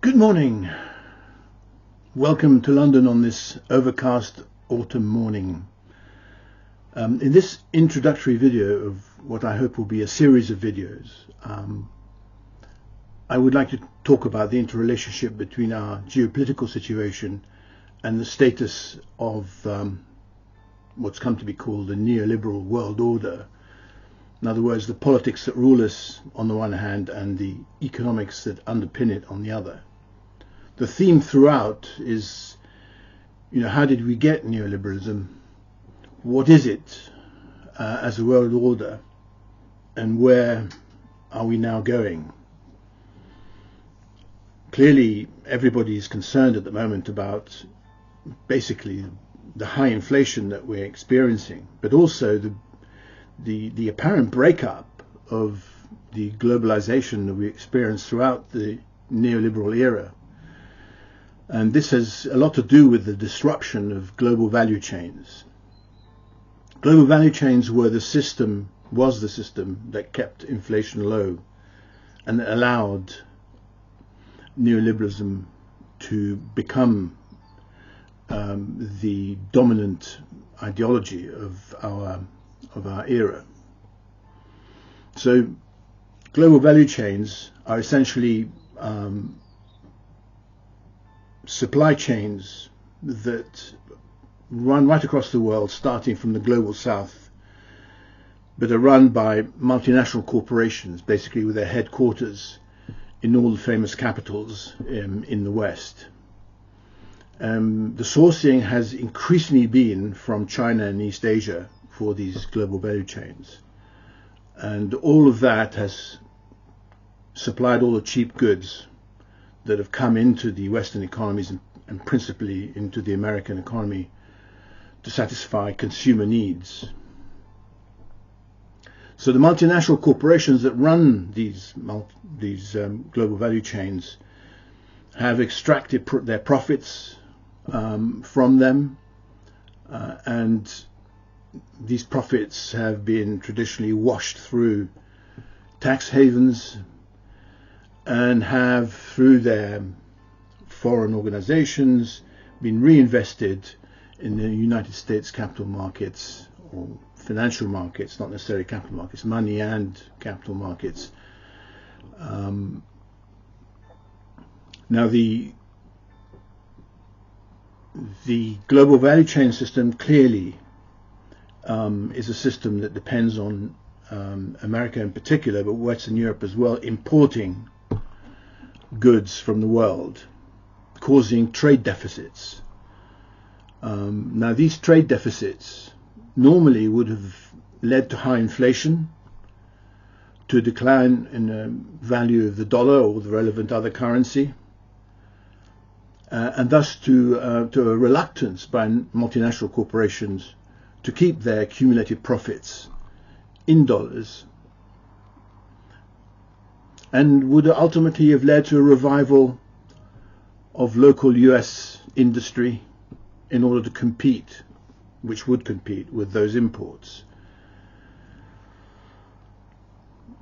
Good morning. Welcome to London on this overcast autumn morning. In this introductory video of what I hope will be a series of videos, I would like to talk about the interrelationship between our geopolitical situation and the status of what's come to be called the neoliberal world order. In other words, the politics that rule us on the one hand and the economics that underpin it on the other. The theme throughout is, how did we get neoliberalism? What is it as a world order? And where are we now going? Clearly, everybody is concerned at the moment about basically the high inflation that we're experiencing, but also the apparent breakup of the globalization that we experienced throughout the neoliberal era. And this has a lot to do with the disruption of global value chains. Global value chains was the system that kept inflation low and allowed neoliberalism to become the dominant ideology of our era. So global value chains are essentially supply chains that run right across the world, starting from the global south, but are run by multinational corporations, basically with their headquarters in all the famous capitals in the West. The sourcing has increasingly been from China and East Asia for these global value chains. And all of that has supplied all the cheap goods that have come into the Western economies and principally into the American economy to satisfy consumer needs. So the multinational corporations that run these global value chains have extracted their profits from them, and these profits have been traditionally washed through tax havens and have, through their foreign organizations, been reinvested in the United States capital markets or financial markets, not necessarily capital markets, money and capital markets. Now the global value chain system clearly is a system that depends on America in particular, but Western Europe as well, importing goods from the world, causing trade deficits. Now these trade deficits normally would have led to high inflation, to a decline in the value of the dollar or the relevant other currency, and thus to a reluctance by multinational corporations to keep their accumulated profits in dollars, and would ultimately have led to a revival of local US industry in order to compete, which would compete with those imports.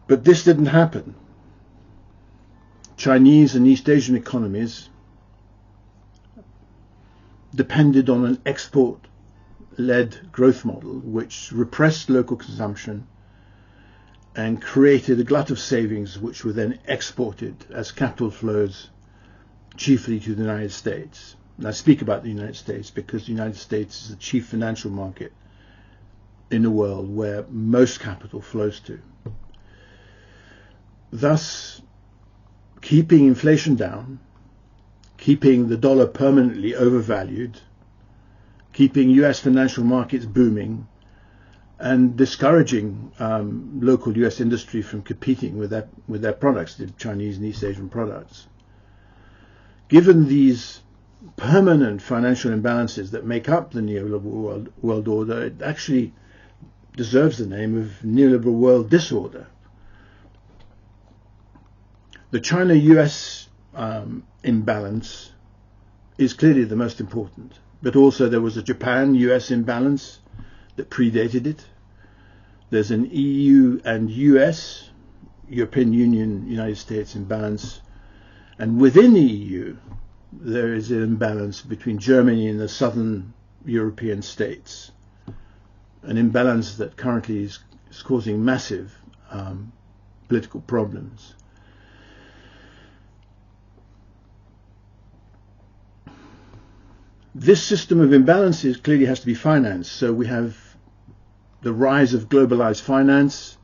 But this didn't happen. Chinese and East Asian economies depended on an export-led growth model which repressed local consumption and created a glut of savings which were then exported as capital flows chiefly to the United States. And I speak about the United States because the United States is the chief financial market in the world where most capital flows to. Thus, keeping inflation down, keeping the dollar permanently overvalued, keeping US financial markets booming, and discouraging local US industry from competing with their products, the Chinese and East Asian products. Given these permanent financial imbalances that make up the neoliberal world order, it actually deserves the name of neoliberal world disorder. The China-US imbalance is clearly the most important, but also there was a Japan-US imbalance that predated it. There's an EU and US, European Union, United States imbalance, And within the EU, there is an imbalance between Germany and the southern European states, an imbalance that currently is causing massive political problems. This system of imbalances clearly has to be financed. So we have the rise of globalized finance,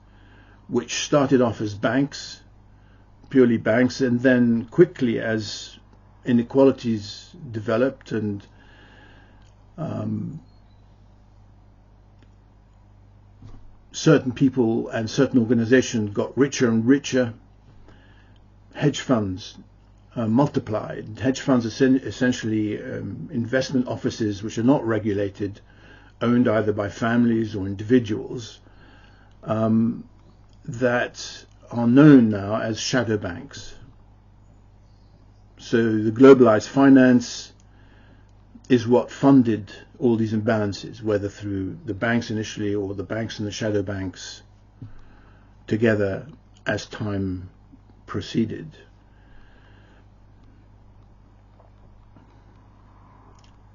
which started off as banks, purely banks, and then quickly, as inequalities developed and certain people and certain organizations got richer and richer, hedge funds multiplied. Hedge funds are essentially investment offices which are not regulated, owned either by families or individuals, that are known now as shadow banks. So the globalized finance is what funded all these imbalances, whether through the banks initially or the banks and the shadow banks together as time proceeded.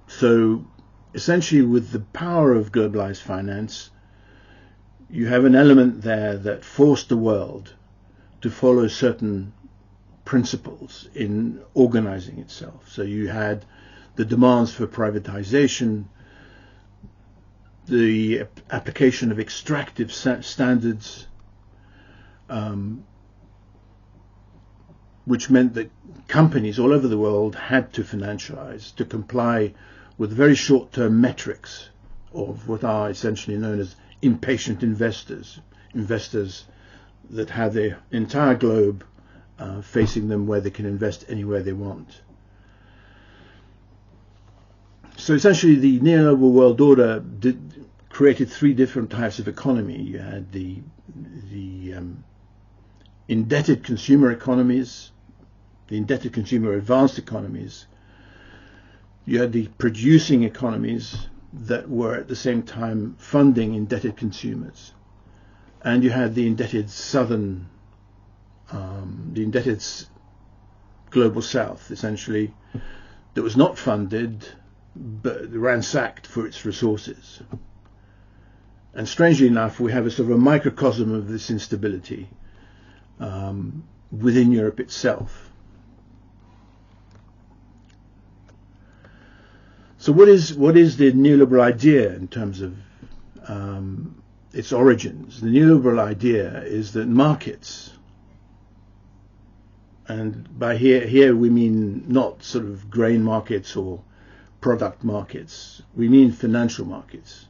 So essentially, with the power of globalized finance, you have an element there that forced the world to follow certain principles in organizing itself. So you had the demands for privatization, the application of extractive standards, which meant that companies all over the world had to financialize, to comply with very short-term metrics of what are essentially known as impatient investors, investors that have the entire globe facing them, where they can invest anywhere they want. So essentially the neoliberal world order created three different types of economy. You had the indebted consumer economies, the indebted consumer advanced economies. You had the producing economies that were at the same time funding indebted consumers. And you had the indebted southern, the indebted global south, essentially, that was not funded but ransacked for its resources. And strangely enough, we have a sort of a microcosm of this instability within Europe itself. So what is the neoliberal idea in terms of its origins? The neoliberal idea is that markets, and by here we mean not sort of grain markets or product markets, we mean financial markets.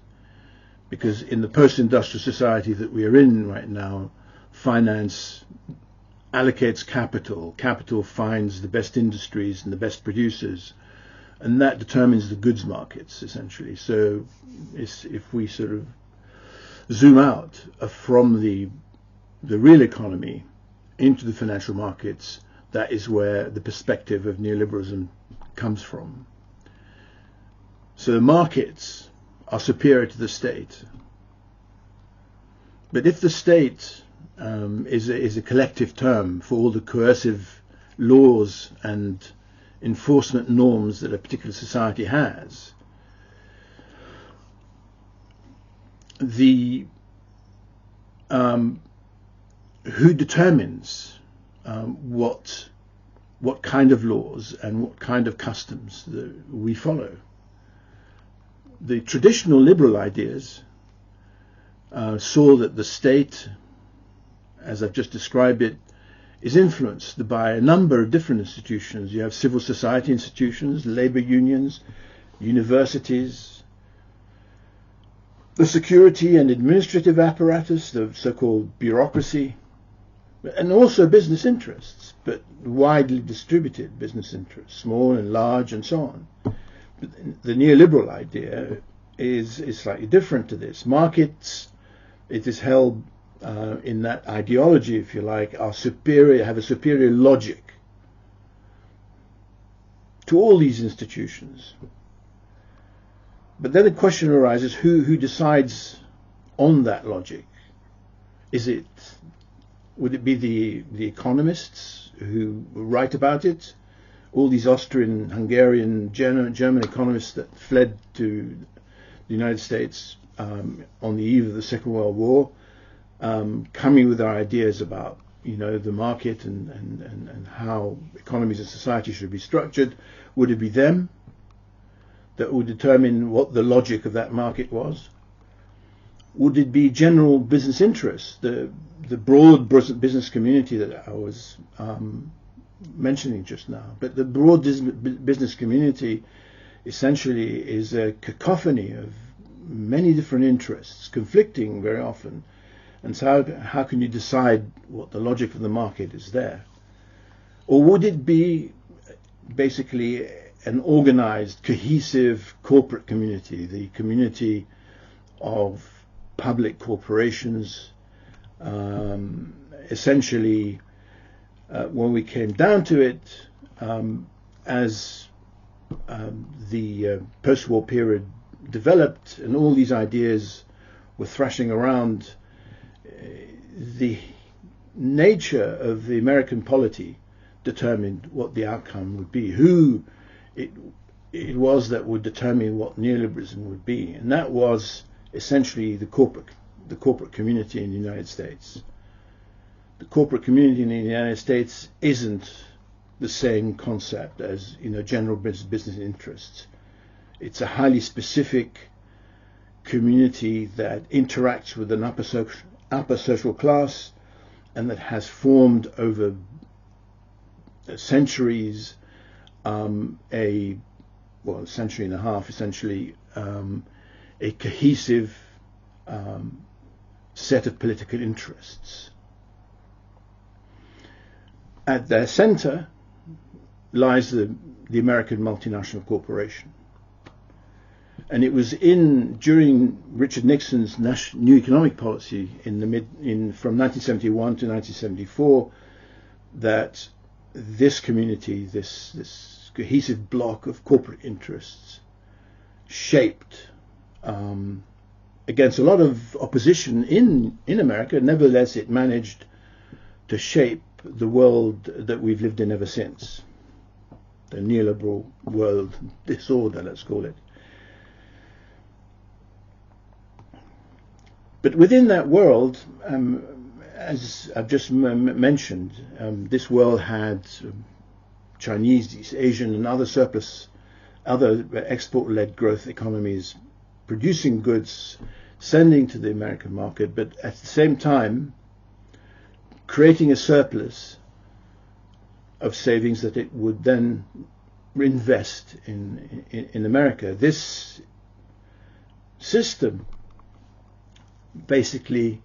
Because in the post-industrial society that we are in right now, finance allocates capital. Capital finds the best industries and the best producers, and that determines the goods markets, essentially. So if we sort of zoom out from the real economy into the financial markets, that is where the perspective of neoliberalism comes from. So the markets are superior to the state. But if the state is a collective term for all the coercive laws and enforcement norms that a particular society has, who determines what kind of laws and what kind of customs that we follow? The traditional liberal ideas saw that the state, as I've just described it, is influenced by a number of different institutions. You have civil society institutions, labor unions, universities, the security and administrative apparatus, the so-called bureaucracy, and also business interests, but widely distributed business interests, small and large and so on. The neoliberal idea is slightly different to this. Markets, it is held in that ideology, if you like, are superior, have a superior logic to all these institutions. But then the question arises, who decides on that logic? Is it Would it be the economists who write about it? All these Austrian, Hungarian, German economists that fled to the United States on the eve of the Second World War, coming with their ideas about the market and how economies and society should be structured. Would it be them that would determine what the logic of that market was? Would it be general business interests, the broad business community that I was mentioning just now? But the broad business community essentially is a cacophony of many different interests, conflicting very often. And so how can you decide what the logic of the market is there? Or would it be basically an organized, cohesive corporate community, the community of public corporations, essentially, when we came down to it, as the post-war period developed and all these ideas were thrashing around, the nature of the American polity determined what the outcome would be, who it was that would determine what neoliberalism would be, and that was essentially the corporate community in the United States. The corporate community in the United States isn't the same concept as general business interests. It's a highly specific community that interacts with an upper social class, and that has formed over centuries a century and a half, essentially, a cohesive set of political interests. At their center lies the American multinational corporation. And it was during Richard Nixon's new economic policy from 1971 to 1974 that this community, this cohesive block of corporate interests, shaped, against a lot of opposition in America. Nevertheless, it managed to shape the world that we've lived in ever since, the neoliberal world disorder, let's call it. But within that world, as I've just mentioned, this world had Chinese, East Asian and other export-led growth economies producing goods, sending to the American market, but at the same time creating a surplus of savings that it would then reinvest in America. This system basically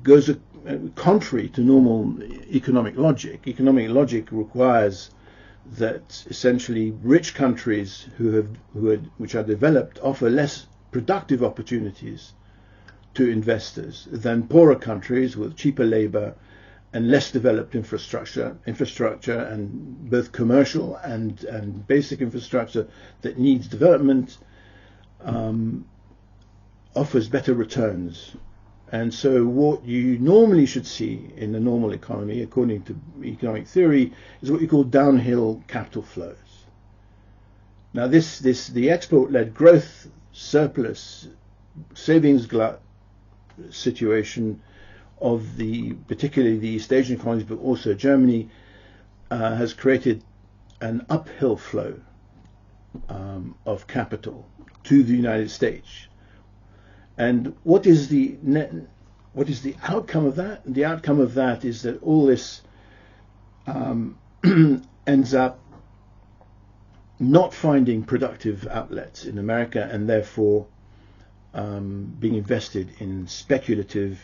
goes contrary to normal economic logic. Economic logic requires that essentially rich countries which are developed offer less productive opportunities to investors than poorer countries with cheaper labor and less developed infrastructure and both commercial and basic infrastructure that needs development offers better returns. And so what you normally should see in the normal economy, according to economic theory, is what you call downhill capital flows. Now the export-led growth surplus savings glut situation of particularly the East Asian economies, but also Germany, has created an uphill flow of capital to the United States. And what is the outcome of that? The outcome of that is that all this ends up not finding productive outlets in America, and therefore being invested in speculative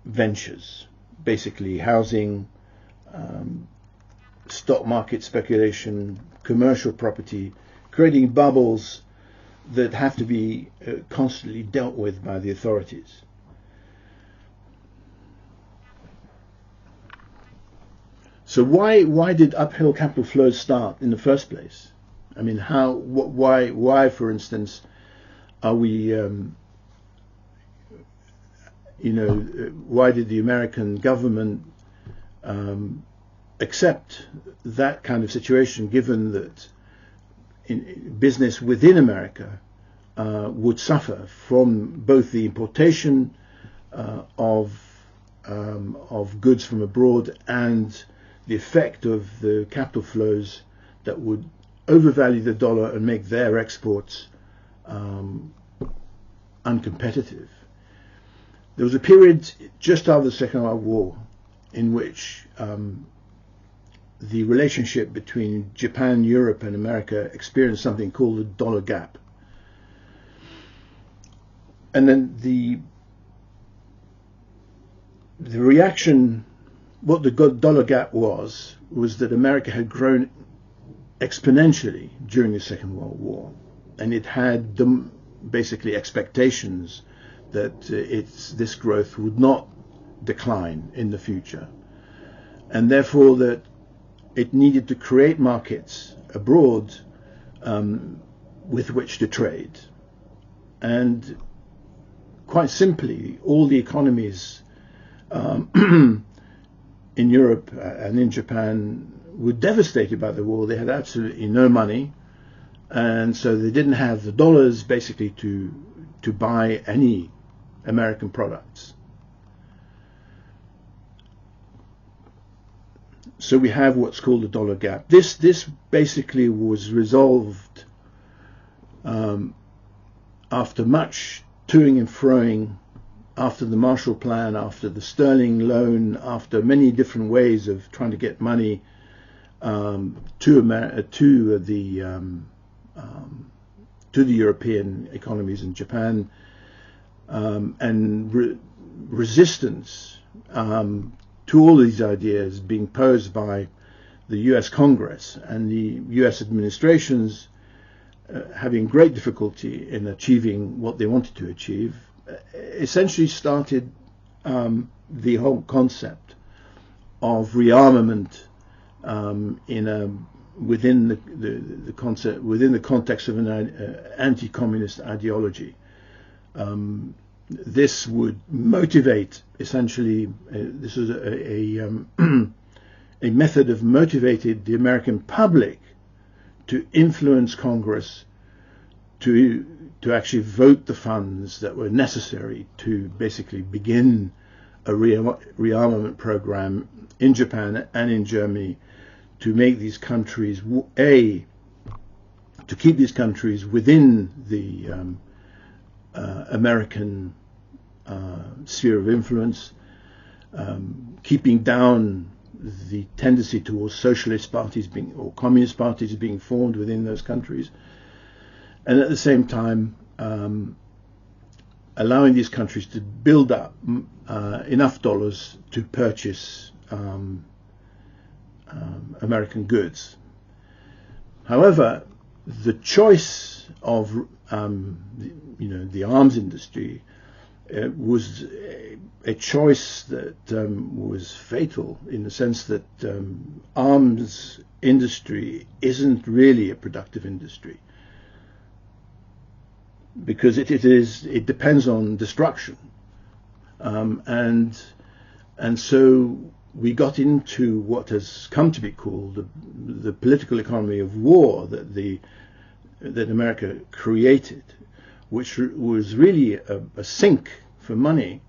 ventures, basically housing, stock market speculation, commercial property, creating bubbles that have to be constantly dealt with by the authorities. So why did uphill capital flows start in the first place? I mean, why, for instance, are we why did the American government accept that kind of situation, given that business within America would suffer from both the importation of goods from abroad and the effect of the capital flows that would overvalue the dollar and make their exports uncompetitive. There was a period just after the Second World War in which the relationship between Japan, Europe and America experienced something called the dollar gap. And then the reaction, what the dollar gap was that America had grown exponentially during the Second World War, and it had basically expectations that this growth would not decline in the future, and therefore that it needed to create markets abroad with which to trade. And quite simply, all the economies in Europe and in Japan were devastated by the war. They had absolutely no money, and so they didn't have the dollars basically to buy any American products. So we have what's called the dollar gap. This basically was resolved after much toing and froing, after the Marshall Plan, after the Sterling loan, after many different ways of trying to get money to the European economies and Japan, and resistance to all these ideas being posed by the US Congress and the US administrations having great difficulty in achieving what they wanted to achieve, essentially started the whole concept of rearmament within the context of an anti-communist ideology. This would motivate, essentially, this was a method of motivating the American public to influence Congress to actually vote the funds that were necessary to basically begin a rearmament program in Japan and in Germany to make these countries, to keep these countries within the American sphere of influence, keeping down the tendency towards socialist parties or communist parties being formed within those countries, and at the same time allowing these countries to build up enough dollars to purchase American goods. However, the choice of the arms industry was a choice that was fatal, in the sense that arms industry isn't really a productive industry, because it depends on destruction, and so we got into what has come to be called the political economy of war that America created, which was really a sink for money,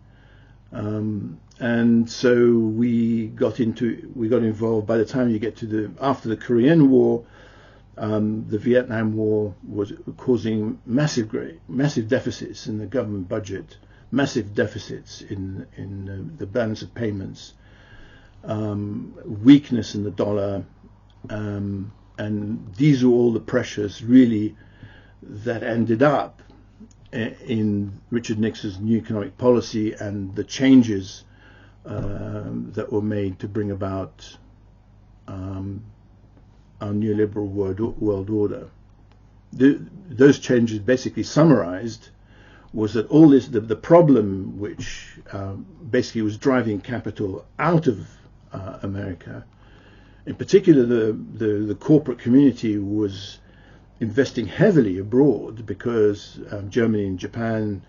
and so we got involved. By the time you get to after the Korean War, the Vietnam War was causing massive deficits in the government budget, massive deficits in the balance of payments, weakness in the dollar, and these are all the pressures really that ended up in Richard Nixon's new economic policy and the changes that were made to bring about our neoliberal world order. Those changes, basically summarized, was that all this, the problem which basically was driving capital out of America, in particular the corporate community, was investing heavily abroad because Germany and Japan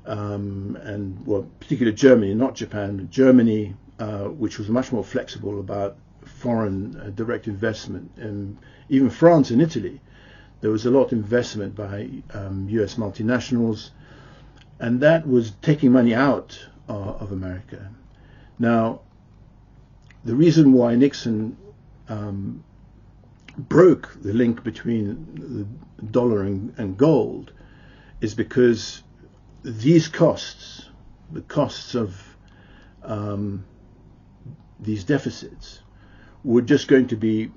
and well, particularly Germany, not Japan, but Germany, which was much more flexible about foreign direct investment, and even France and Italy. There was a lot of investment by US multinationals, and that was taking money out of America. Now, the reason why Nixon broke the link between the dollar and gold is because these costs, the costs of these deficits, were just going to be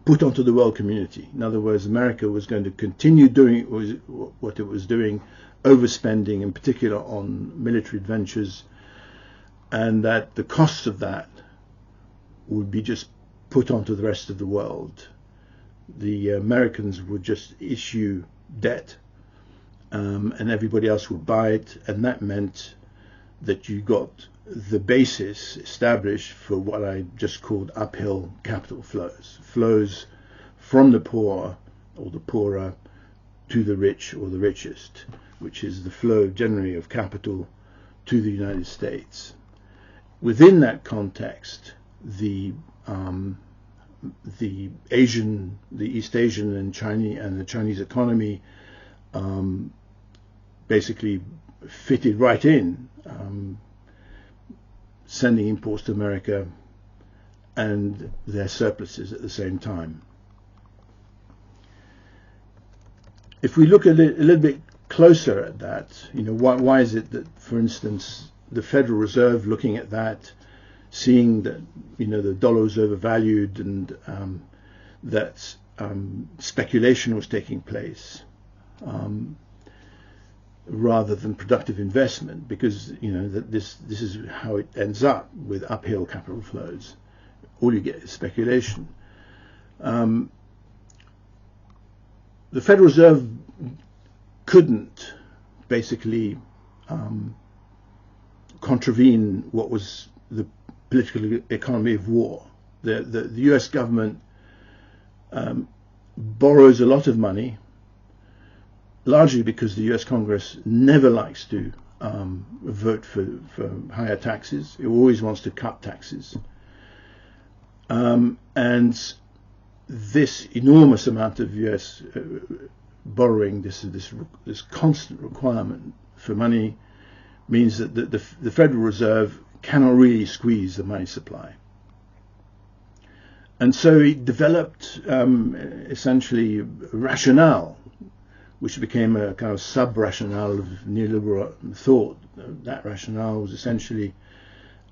put onto the world community. In other words, America was going to continue doing what it was doing, overspending, in particular on military adventures, and that the costs of that would be just put onto the rest of the world. The Americans would just issue debt, and everybody else would buy it, and that meant that you got the basis established for what I just called uphill capital flows from the poor or the poorer to the rich or the richest, which is the flow generally of capital to the United States. Within that context, the East Asian and the Chinese economy basically fitted right in, sending imports to America and their surpluses at the same time. If we look at it a little bit closer at that, why is it that, for instance, the Federal Reserve, looking at that, seeing that the dollar was overvalued and that speculation was taking place, rather than productive investment, because that this is how it ends up with uphill capital flows. All you get is speculation. The Federal Reserve couldn't basically contravene what was the political economy of war. The US government borrows a lot of money, largely because the US Congress never likes to vote for higher taxes. It always wants to cut taxes. And this enormous amount of US borrowing, this constant requirement for money, means that the Federal Reserve cannot really squeeze the money supply. And so it developed essentially a rationale, which became a kind of sub-rationale of neoliberal thought. That rationale was essentially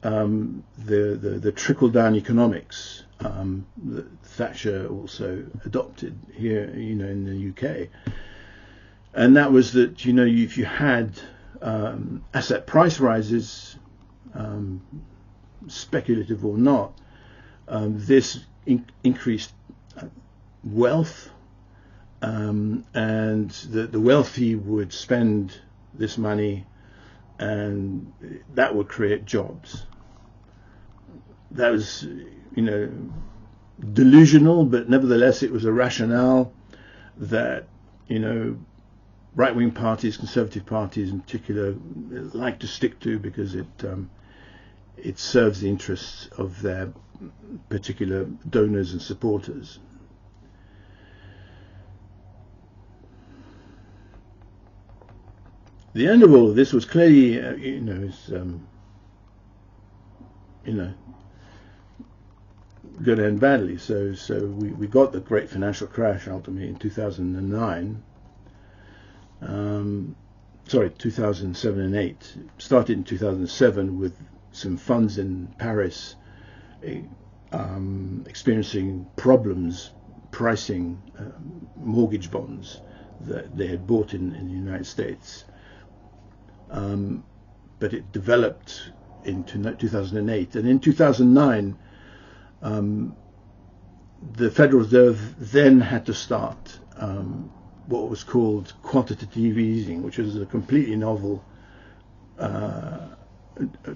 the trickle-down economics that Thatcher also adopted here, in the UK. And that was that, if you had asset price rises, speculative or not, this increased wealth, and the wealthy would spend this money, and that would create jobs. That was, delusional, but nevertheless it was a rationale that, right-wing parties, conservative parties in particular, like to stick to, because it serves the interests of their particular donors and supporters. The end of all of this was clearly, going to end badly. So we got the great financial crash ultimately in 2009. 2007 and 8. It started in 2007 with some funds in Paris experiencing problems pricing mortgage bonds that they had bought in the United States. But it developed into 2008. And in 2009, the Federal Reserve then had to start what was called quantitative easing, which was a completely novel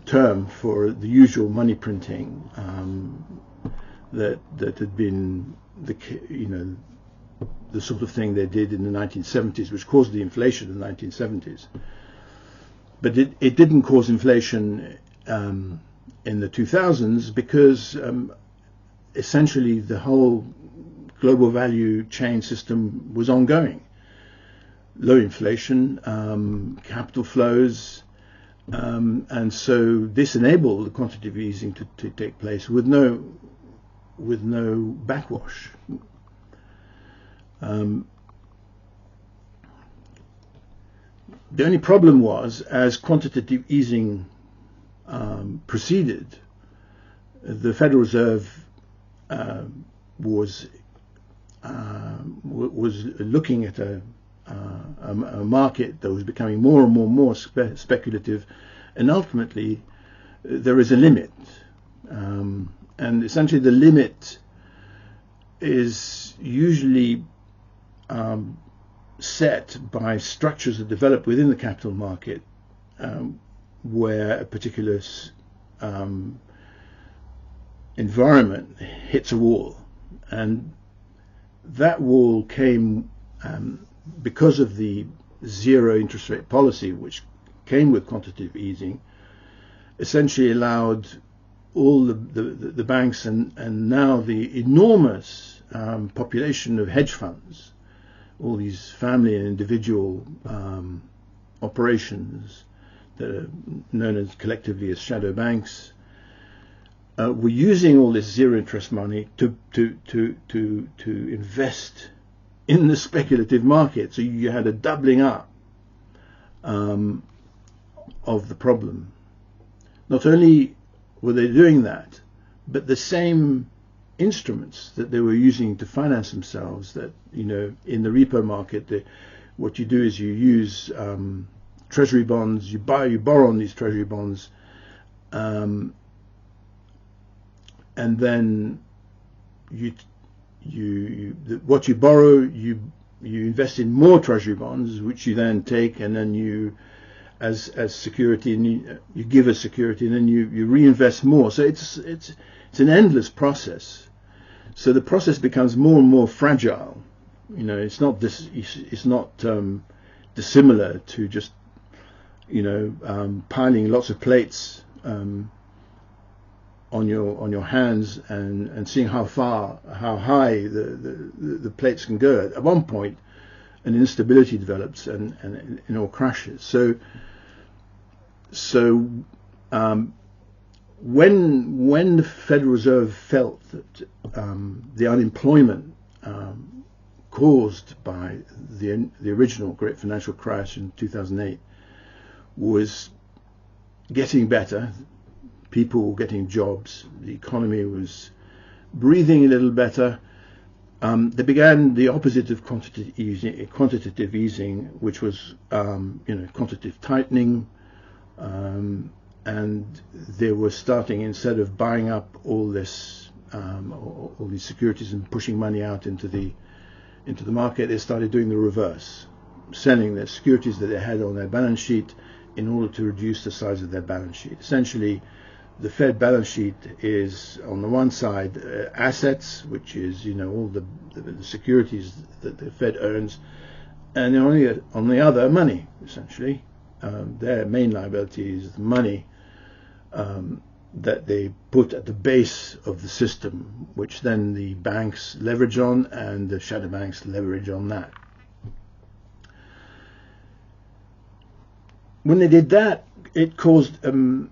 term for the usual money printing that had been the sort of thing they did in the 1970s, which caused the inflation in the 1970s. But it didn't cause inflation in the 2000s because essentially the whole global value chain system was ongoing. Low inflation, capital flows, and so this enabled the quantitative easing to take place with no backwash. The only problem was, as quantitative easing proceeded, the Federal Reserve was looking at a market that was becoming more and more speculative, and ultimately there is a limit, and essentially the limit is usually set by structures that develop within the capital market, where a particular environment hits a wall, and that wall came because of the zero interest rate policy, which came with quantitative easing, essentially allowed all the banks and now the enormous population of hedge funds, all these family and individual operations that are known as collectively as shadow banks, were using all this zero interest money to invest in the speculative market. So you had a doubling up of the problem. Not only were they doing that, but the same instruments that they were using to finance themselves, that, you know, in the repo market, what you do is you use treasury bonds, you borrow on these treasury bonds, and then what you borrow, you invest in more treasury bonds, which you then take and then you as security, and you give as security, and then you reinvest more. So it's an endless process. So the process becomes more and more fragile. You know, it's not dissimilar to just, you know, piling lots of plates on your hands and seeing how high the plates can go. At one point, an instability develops and it all crashes. So when the Federal Reserve felt that the unemployment caused by the original great financial crash in 2008 was getting better, people were getting jobs, the economy was breathing a little better, they began the opposite of quantitative easing, which was quantitative tightening, and they were starting, instead of buying up all these securities and pushing money out into the market, they started doing the reverse, selling their securities that they had on their balance sheet in order to reduce the size of their balance sheet. Essentially, the Fed balance sheet is, on the one side, assets, which is, you know, all the securities that the Fed owns, and on the other, money, essentially. Their main liability is the money that they put at the base of the system, which then the banks leverage on, and the shadow banks leverage on that. When they did that, it caused a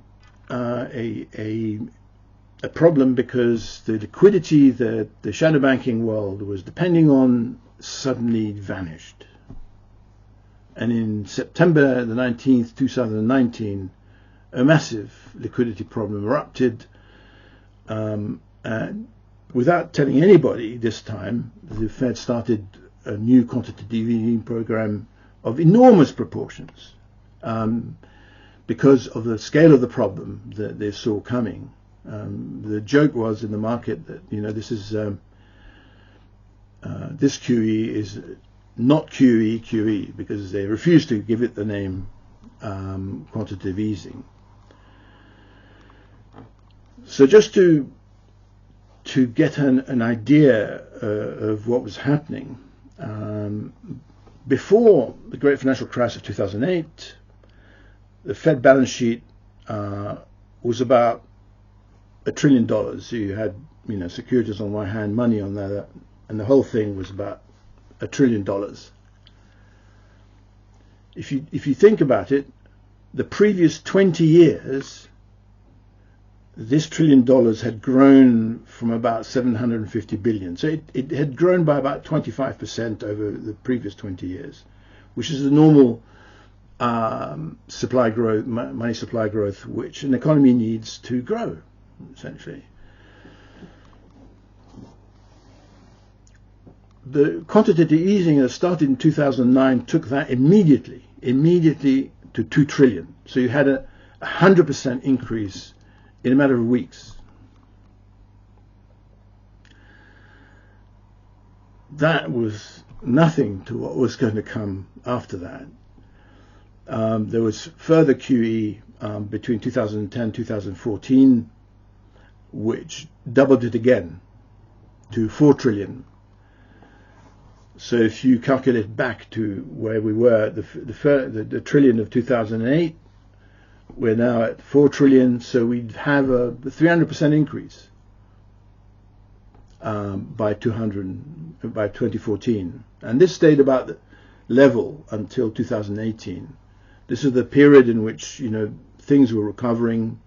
problem, because the liquidity that the shadow banking world was depending on suddenly vanished. And in September the 19th, 2019, a massive liquidity problem erupted, and without telling anybody this time, the Fed started a new quantitative easing program of enormous proportions, because of the scale of the problem that they saw coming. The joke was in the market that, you know, this QE is not QE, because they refused to give it the name quantitative easing. So just to get an idea of what was happening, Before the great financial crisis of 2008, the Fed balance sheet was about $1 trillion. So you had, securities on one hand, money on the other, and the whole thing was about $1 trillion. If you think about it, the previous 20 years, this $1 trillion had grown from about 750 billion. So it had grown by about 25% over the previous 20 years, which is the normal supply growth, money supply growth, which an economy needs to grow, essentially. The quantitative easing that started in 2009 took that immediately to 2 trillion. So you had a 100% increase in a matter of weeks. That was nothing to what was going to come after that. There was further QE between 2010 and 2014, which doubled it again to 4 trillion. So if you calculate back to where we were, the trillion of 2008, we're now at 4 trillion, so we'd have a 300% increase by 2014. And this stayed about the level until 2018. This is the period in which, things were recovering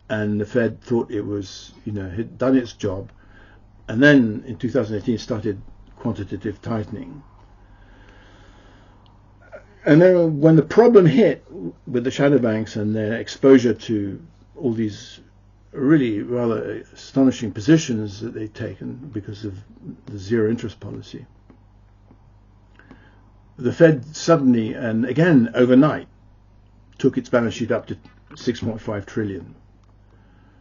and the Fed thought it was, had done its job. And then in 2018 it started quantitative tightening. And then when the problem hit with the shadow banks and their exposure to all these really rather astonishing positions that they'd taken because of the zero interest policy, the Fed suddenly, and again overnight, took its balance sheet up to 6.5 trillion.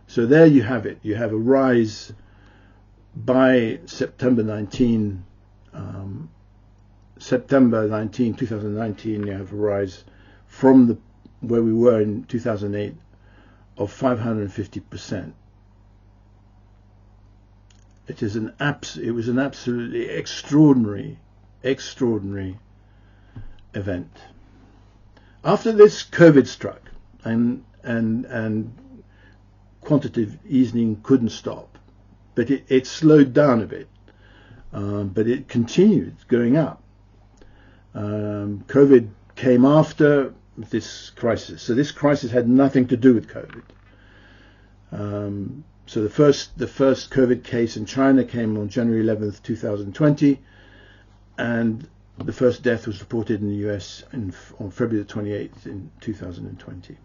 So there you have it. You have a rise by September 19, 2019, you have a rise from where we were in 2008 of 550%. It was an absolutely extraordinary event. After this, COVID struck, and quantitative easing couldn't stop, but it slowed down a bit. But it continued going up. COVID came after this crisis. So this crisis had nothing to do with COVID. So the first COVID case in China came on January 11th, 2020, and the first death was reported in the US on February 28th in 2020.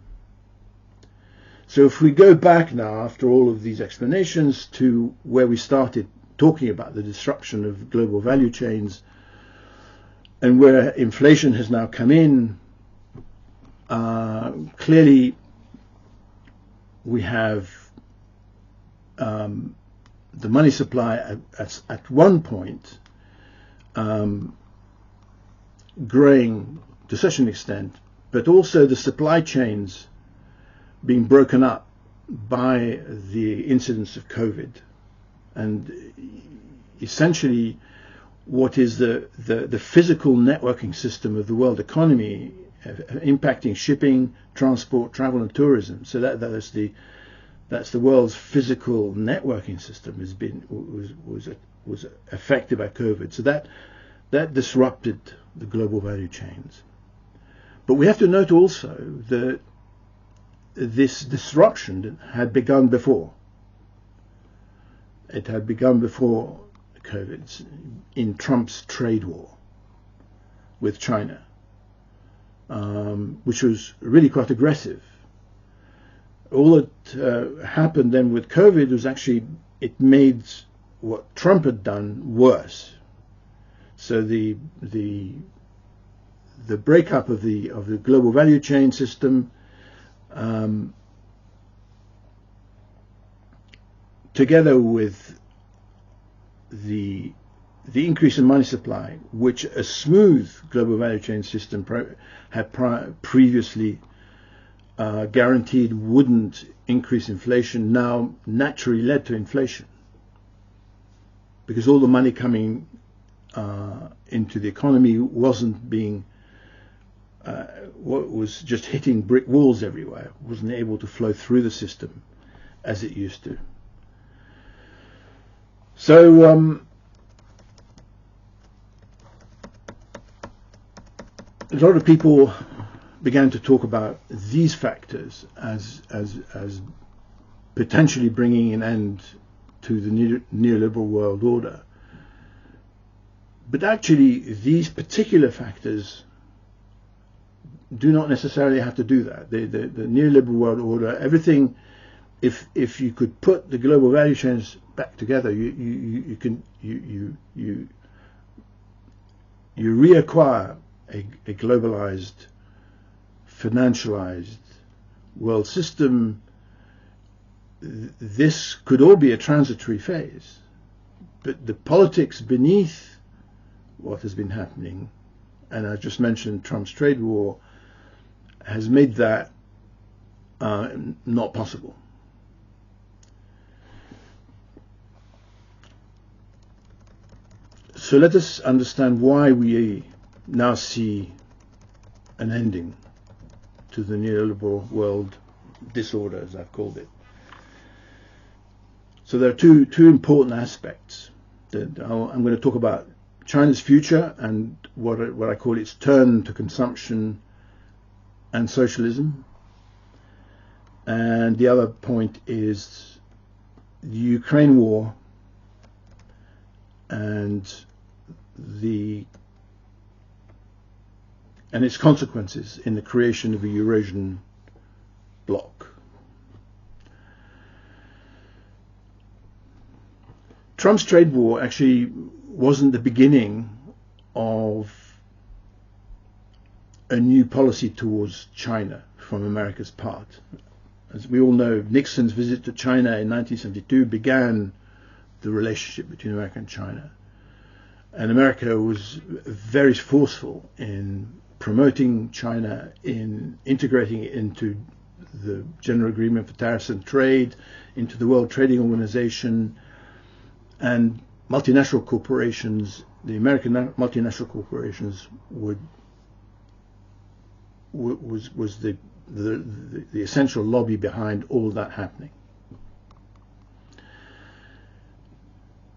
So if we go back now, after all of these explanations, to where we started talking about the disruption of global value chains and where inflation has now come in, clearly we have the money supply at one point growing to such an extent, but also the supply chains being broken up by the incidence of COVID. And essentially what is the physical networking system of the world economy impacting shipping, transport, travel and tourism. So that's the world's physical networking system was affected by COVID. So that disrupted the global value chains. But we have to note also that this disruption had begun before. It had begun before COVID in Trump's trade war with China, which was really quite aggressive. All that happened then with COVID was actually it made what Trump had done worse. So the breakup of the global value chain system, together with the increase in money supply, which a smooth global value chain system had previously guaranteed wouldn't increase inflation, now naturally led to inflation, because all the money coming into the economy wasn't being was just hitting brick walls everywhere, wasn't able to flow through the system as it used to. So a lot of people began to talk about these factors as potentially bringing an end to the neoliberal world order. But actually, these particular factors do not necessarily have to do that. The neoliberal world order, everything, if you could put the global value chains back together, you reacquire a globalized, financialized world system. This could all be a transitory phase, but the politics beneath what has been happening, and I just mentioned Trump's trade war, has made that not possible. So let us understand why we now see an ending to the neoliberal world disorder, as I've called it. So there are two important aspects that I'm going to talk about: China's future and what I call its turn to consumption and socialism. And the other point is the Ukraine war and its consequences in the creation of a Eurasian bloc. Trump's trade war actually wasn't the beginning of a new policy towards China from America's part. As we all know, Nixon's visit to China in 1972 began the relationship between America and China. And America was very forceful in promoting China, in integrating it into the General Agreement for Tariffs and Trade, into the World Trading Organization, and multinational corporations, the American multinational corporations was the essential lobby behind all that happening.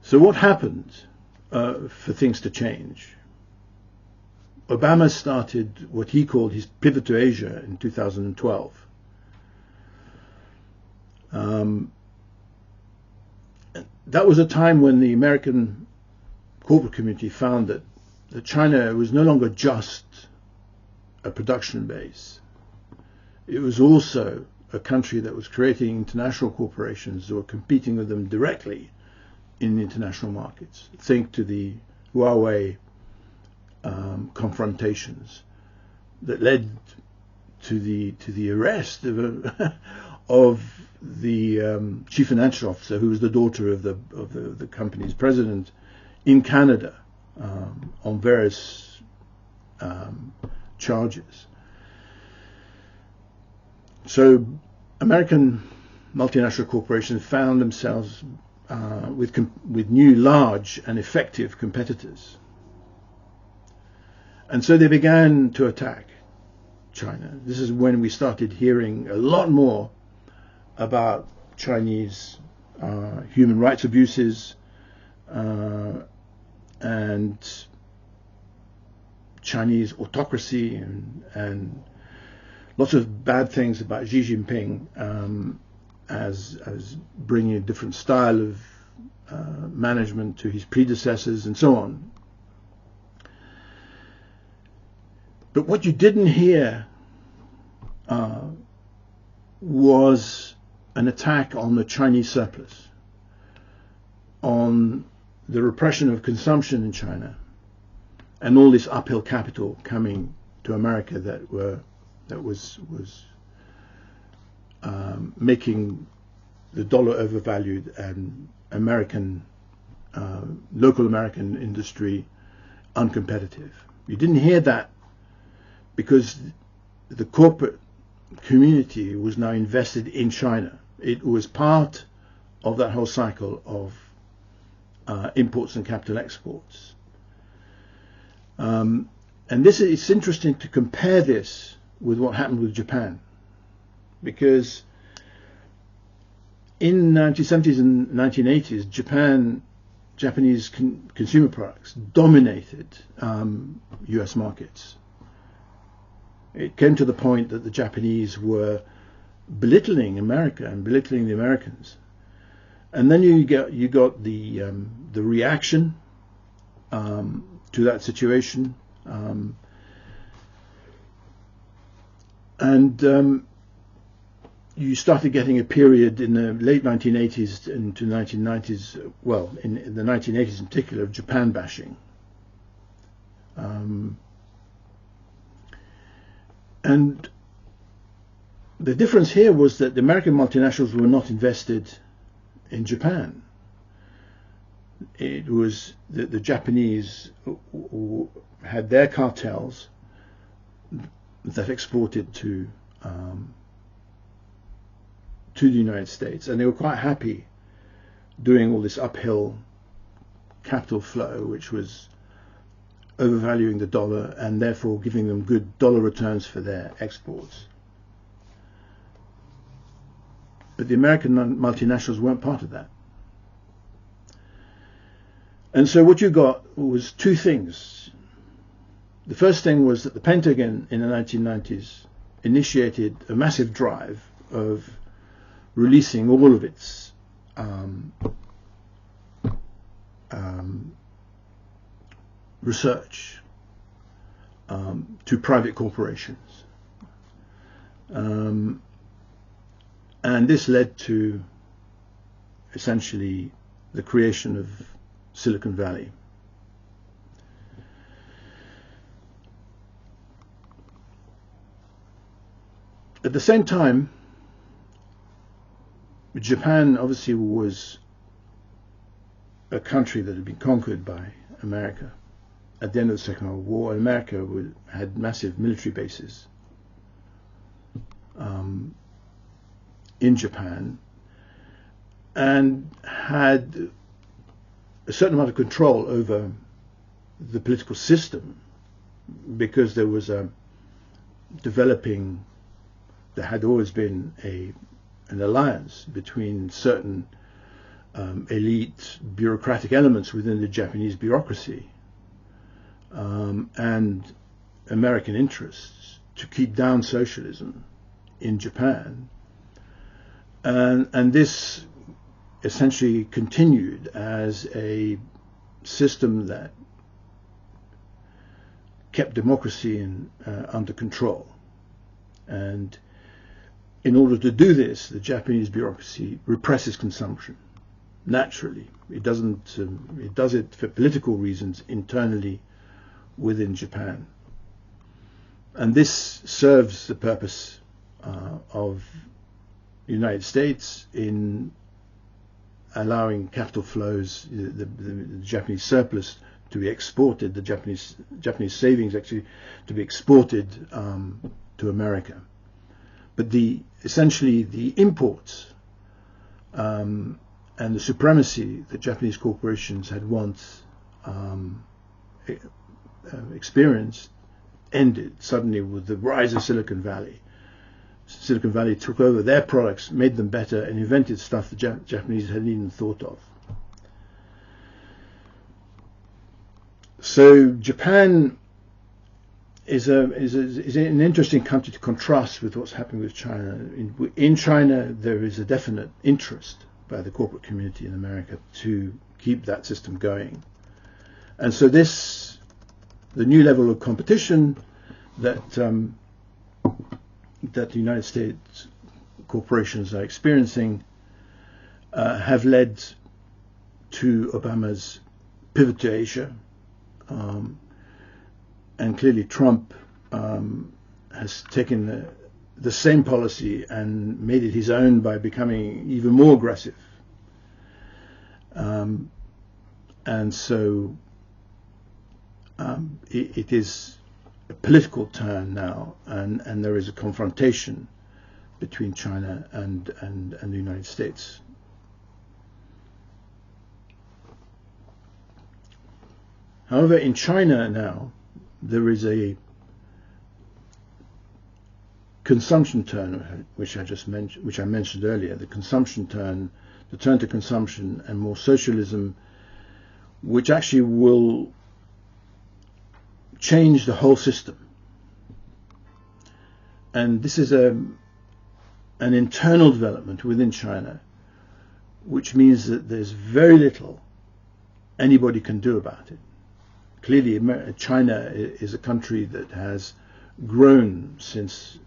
So what happened for things to change? Obama started what he called his pivot to Asia in 2012. That was a time when the American corporate community found that China was no longer just a production base. It was also a country that was creating international corporations that were competing with them directly in the international markets. Think to the Huawei confrontations that led to the arrest of the chief financial officer, who was the daughter of the company's president, in Canada on various charges. So American multinational corporations found themselves with new, large and effective competitors. And so they began to attack China. This is when we started hearing a lot more about Chinese human rights abuses and Chinese autocracy and lots of bad things about Xi Jinping as bringing a different style of management to his predecessors and so on. But what you didn't hear was an attack on the Chinese surplus, on the repression of consumption in China, and all this uphill capital coming to America that was making the dollar overvalued and local American industry uncompetitive. You didn't hear that because the corporate community was now invested in China. It was part of that whole cycle of imports and capital exports. And it's interesting to compare this with what happened with Japan, because in 1970s and 1980s, Japanese consumer products dominated US markets. It came to the point that the Japanese were belittling America and belittling the Americans. And then you got the reaction to that situation, and you started getting a period in the late 1980s into 1990s, well, in the 1980s in particular, of Japan bashing. And the difference here was that the American multinationals were not invested in Japan. It was the Japanese who had their cartels that exported to the United States, and they were quite happy doing all this uphill capital flow, which was overvaluing the dollar and therefore giving them good dollar returns for their exports. But the American multinationals weren't part of that. And so what you got was two things. The first thing was that the Pentagon in the 1990s initiated a massive drive of releasing all of its research to private corporations. And this led to essentially the creation of Silicon Valley. At the same time, Japan obviously was a country that had been conquered by America at the end of the Second World War, and America had massive military bases in Japan, and had a certain amount of control over the political system, because there was a developing, there had always been an alliance between certain elite bureaucratic elements within the Japanese bureaucracy and American interests to keep down socialism in Japan. And this essentially continued as a system that kept democracy under control. And in order to do this, the Japanese bureaucracy represses consumption naturally. It doesn't. It does it for political reasons internally within Japan, and this serves the purpose of the United States in allowing capital flows, the Japanese surplus, to be exported, the Japanese savings actually to be exported to America. But essentially the imports and the supremacy that Japanese corporations had once experienced ended suddenly with the rise of Silicon Valley. Silicon Valley took over their products, made them better, and invented stuff the Japanese hadn't even thought of. So Japan is an interesting country to contrast with what's happening with China. In China, there is a definite interest by the corporate community in America to keep that system going. And so the new level of competition that the United States corporations are experiencing have led to Obama's pivot to Asia. And clearly Trump has taken the same policy and made it his own by becoming even more aggressive. And so it is a political turn now, and there is a confrontation between China and the United States. However, in China now, there is a consumption turn, which I mentioned earlier, the consumption turn, the turn to consumption and more socialism, which actually will change the whole system. And this is an internal development within China, which means that there's very little anybody can do about it. Clearly, China is a country that has grown since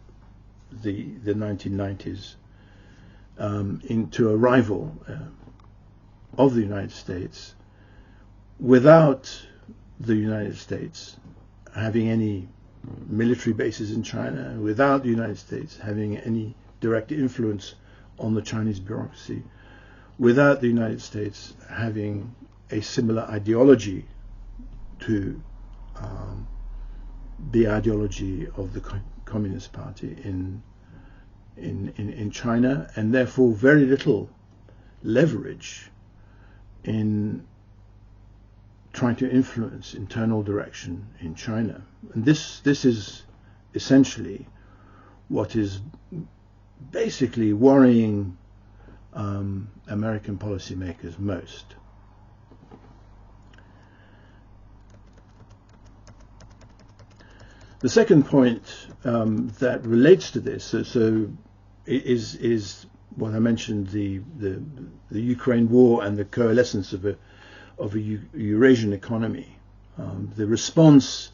the 1990s into a rival of the United States, without the United States having any military bases in China, without the United States having any direct influence on the Chinese bureaucracy, without the United States having a similar ideology to the ideology of the Communist Party in China, and therefore very little leverage in trying to influence internal direction in China. And this is essentially what is basically worrying American policymakers most. The second point that relates to this is what I mentioned, the Ukraine war and the coalescence of a Eurasian economy. The response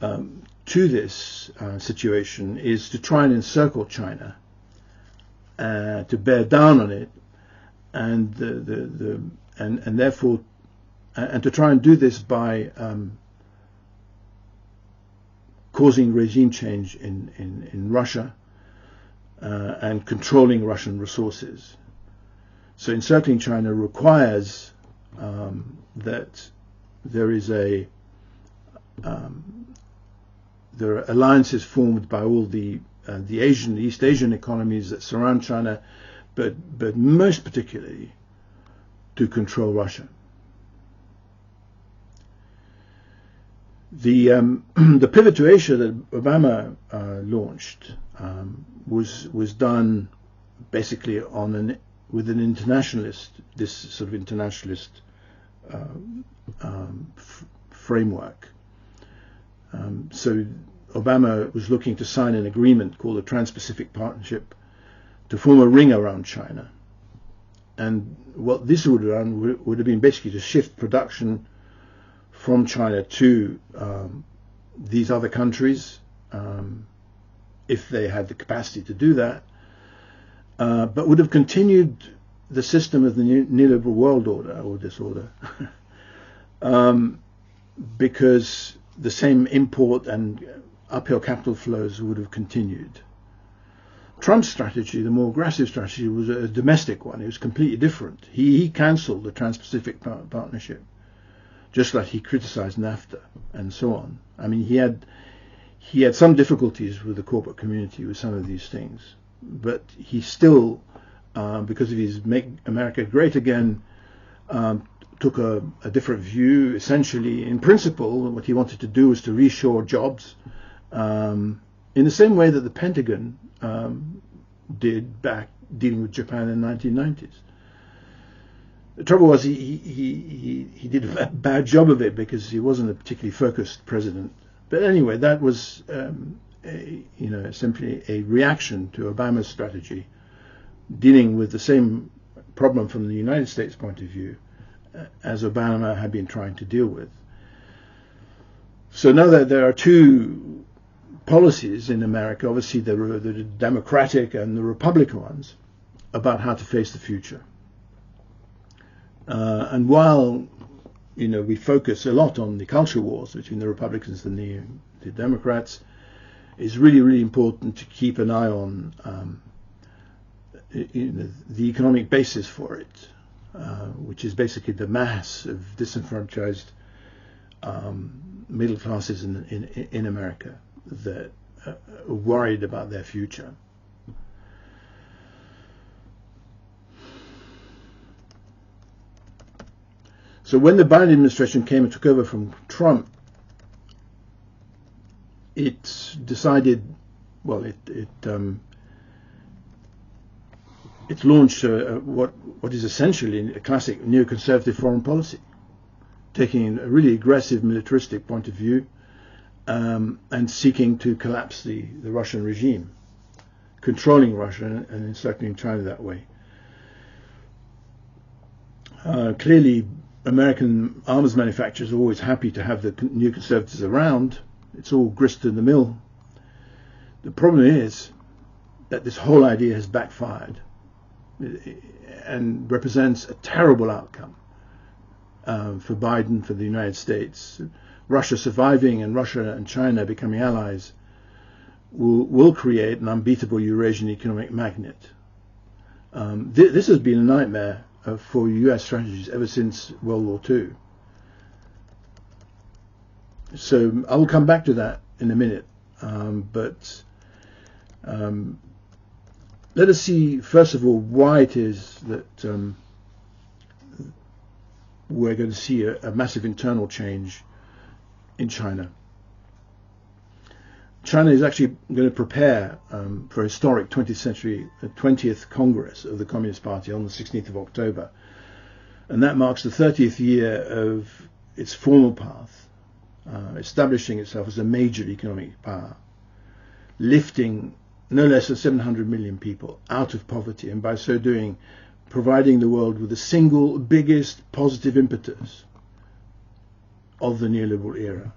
to this situation is to try and encircle China, to bear down on it, and therefore to try and do this by causing regime change in Russia and controlling Russian resources. So encircling China requires that there are alliances formed by all the East Asian economies that surround China, but most particularly to control Russia. The pivot to Asia that Obama launched was done basically with an internationalist, this sort of internationalist framework. So Obama was looking to sign an agreement called the Trans-Pacific Partnership to form a ring around China. And what this would have done would have been basically to shift production from China to these other countries, if they had the capacity to do that, but would have continued the system of the neoliberal world order or disorder, because the same import and uphill capital flows would have continued. Trump's strategy, the more aggressive strategy, was a domestic one. It was completely different. He cancelled the Trans-Pacific Partnership, just like he criticized NAFTA and so on. I mean, he had some difficulties with the corporate community with some of these things, but he still, because of his Make America Great Again, took a different view. Essentially, in principle, what he wanted to do was to reshore jobs, in the same way that the Pentagon did back dealing with Japan in the 1990s. The trouble was he did a bad job of it because he wasn't a particularly focused president. But anyway, that was simply a reaction to Obama's strategy, dealing with the same problem from the United States point of view as Obama had been trying to deal with. So now that there are two policies in America, obviously there are the Democratic and the Republican ones, about how to face the future. And while we focus a lot on the culture wars between the Republicans and the Democrats, it's really, really important to keep an eye on the economic basis for it, which is basically the mass of disenfranchised middle classes in America that are worried about their future. So when the Biden administration came and took over from Trump, it's decided, well, it's launched what is essentially a classic neoconservative foreign policy, taking a really aggressive militaristic point of view, and seeking to collapse the Russian regime, controlling Russia and encircling China that way. Clearly, American arms manufacturers are always happy to have the neoconservatives around. It's all grist in the mill. The problem is that this whole idea has backfired and represents a terrible outcome for Biden, for the United States. Russia surviving and Russia and China becoming allies will create an unbeatable Eurasian economic magnet. This has been a nightmare for US strategies ever since World War II. So I will come back to that in a minute, but let us see first of all why it is that we're going to see a massive internal change in China. China is actually going to prepare for a historic 20th Congress of the Communist Party on the 16th of October. And that marks the 30th year of its formal path, establishing itself as a major economic power, lifting no less than 700 million people out of poverty, and by so doing, providing the world with the single biggest positive impetus of the neoliberal era.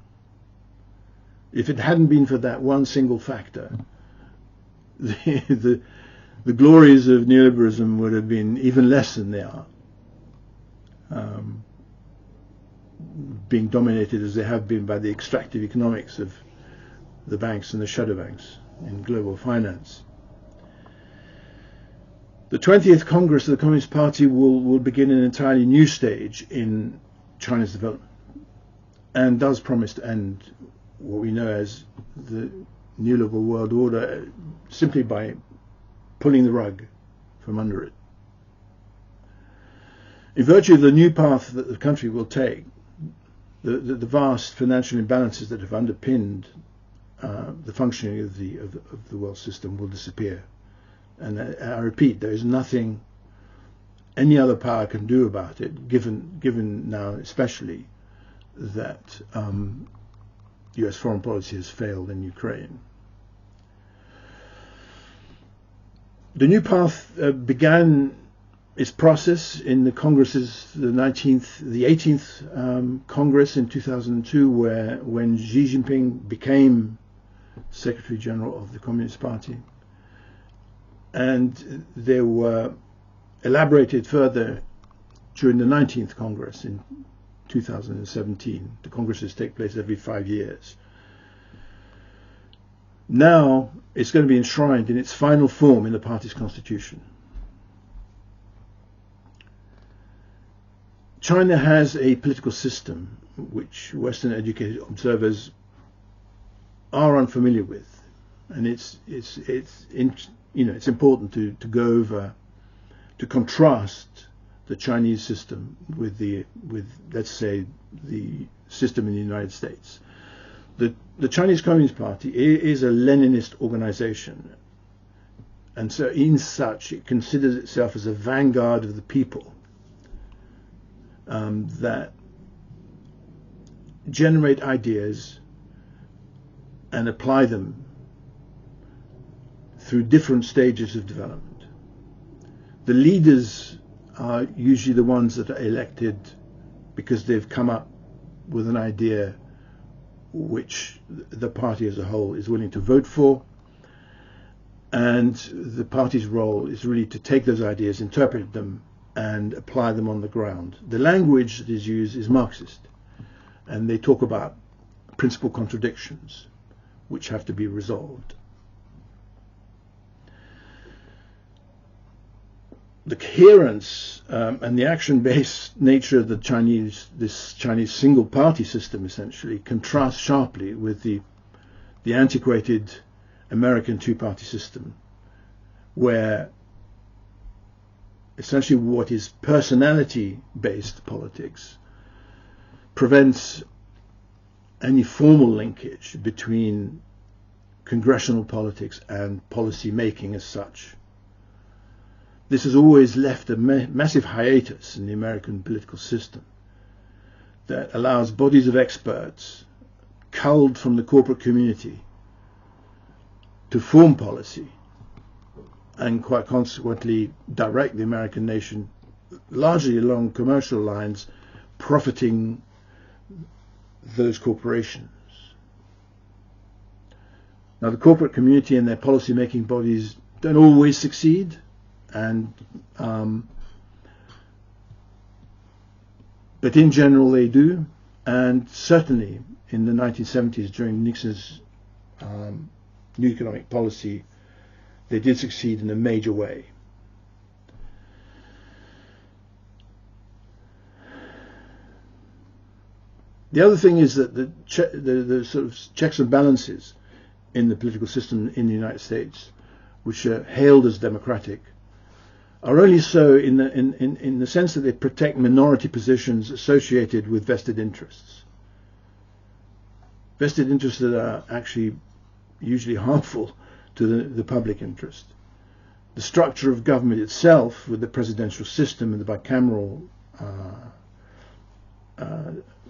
If it hadn't been for that one single factor, the glories of neoliberalism would have been even less than they are, being dominated as they have been by the extractive economics of the banks and the shadow banks in global finance. The 20th Congress of the Communist Party will begin an entirely new stage in China's development, and does promise to end what we know as the neoliberal world order simply by pulling the rug from under it. In virtue of the new path that the country will take, the vast financial imbalances that have underpinned the functioning of the world system will disappear. And I repeat, there is nothing any other power can do about it, given now especially that US foreign policy has failed in Ukraine. The new path began its process in the Congresses, the 18th Congress in 2002, when Xi Jinping became Secretary General of the Communist Party. And they were elaborated further during the 19th Congress in 2017. The Congresses take place every 5 years. Now it's going to be enshrined in its final form in the party's constitution. China has a political system which Western educated observers are unfamiliar with, and it's important to go over, to contrast the Chinese system with let's say the system in the United States. The Chinese Communist Party is a Leninist organization, and so in such it considers itself as a vanguard of the people that generate ideas and apply them through different stages of development. The leaders are usually the ones that are elected because they've come up with an idea which the party as a whole is willing to vote for, and the party's role is really to take those ideas, interpret them, and apply them on the ground. The language that is used is Marxist, and they talk about principal contradictions which have to be resolved. The coherence and the action-based nature of this Chinese single-party system essentially contrasts sharply with the antiquated American two-party system, where essentially what is personality-based politics prevents any formal linkage between congressional politics and policy making as such. This has always left a massive hiatus in the American political system that allows bodies of experts culled from the corporate community to form policy and quite consequently direct the American nation largely along commercial lines, profiting those corporations. Now, the corporate community and their policy-making bodies don't always succeed, and but in general they do, and certainly in the 1970s during Nixon's new economic policy, they did succeed in a major way. The other thing is that the sort of checks and balances in the political system in the United States, which are hailed as democratic, are only so in the sense that they protect minority positions associated with vested interests. Vested interests that are actually usually harmful to the public interest. The structure of government itself, with the presidential system and the bicameral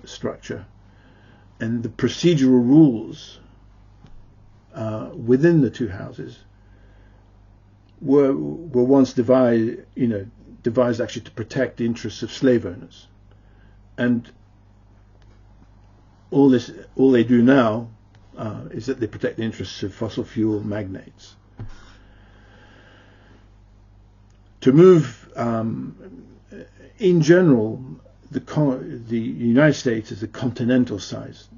structure, and the procedural rules within the two houses, were once devised actually to protect the interests of slave owners, and all they do now is that they protect the interests of fossil fuel magnates. To move, in general, the United States is a continental-sized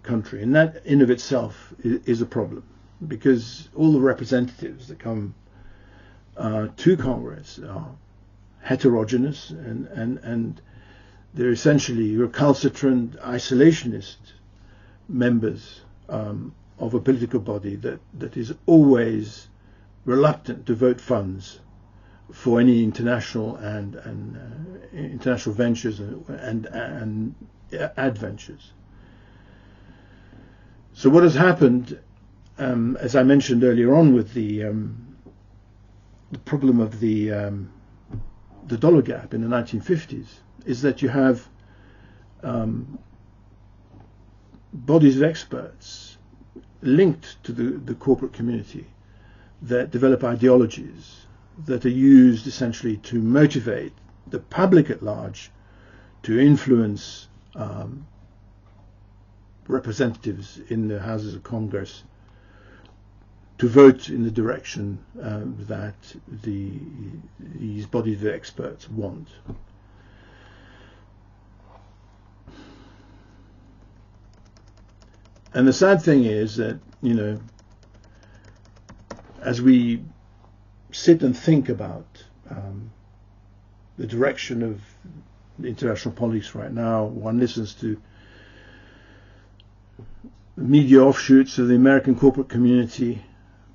country, and that in of itself is a problem, because all the representatives that come to Congress are heterogeneous, and they're essentially recalcitrant, isolationist members of a political body that is always reluctant to vote funds for any international and international ventures and adventures. So what has happened, as I mentioned earlier on, with the problem of the dollar gap in the 1950s, is that you have bodies of experts linked to the corporate community that develop ideologies that are used essentially to motivate the public at large to influence representatives in the Houses of Congress to vote in the direction that these bodies of experts want. And the sad thing is that, as we sit and think about the direction of international politics right now, one listens to media offshoots of the American corporate community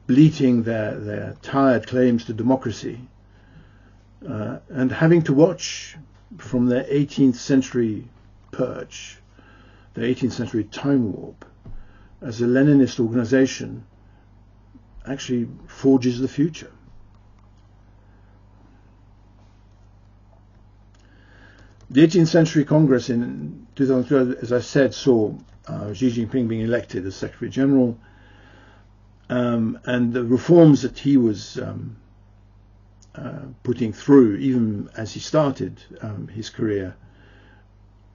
bleating their tired claims to democracy, and having to watch from their 18th century perch, their 18th century time warp, as a Leninist organization actually forges the future. The 18th century Congress in 2012, as I said, saw Xi Jinping being elected as Secretary General, and the reforms that he was putting through, even as he started his career,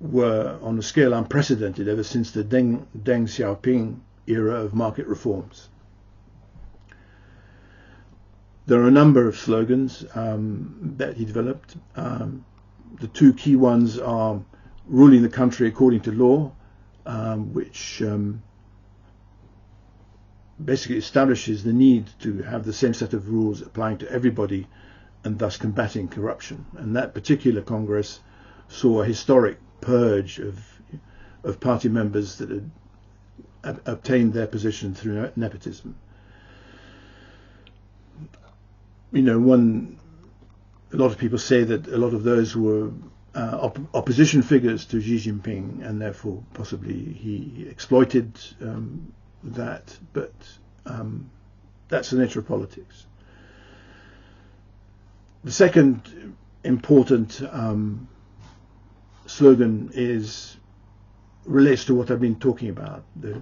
were on a scale unprecedented ever since the Deng Xiaoping era of market reforms. There are a number of slogans that he developed. The two key ones are ruling the country according to law, which basically establishes the need to have the same set of rules applying to everybody, and thus combating corruption. And that particular Congress saw a historic purge of party members that had obtained their position through nepotism. A lot of people say that a lot of those were opposition figures to Xi Jinping, and therefore possibly he exploited that. But That's the nature of politics. The second important slogan relates to what I've been talking about, the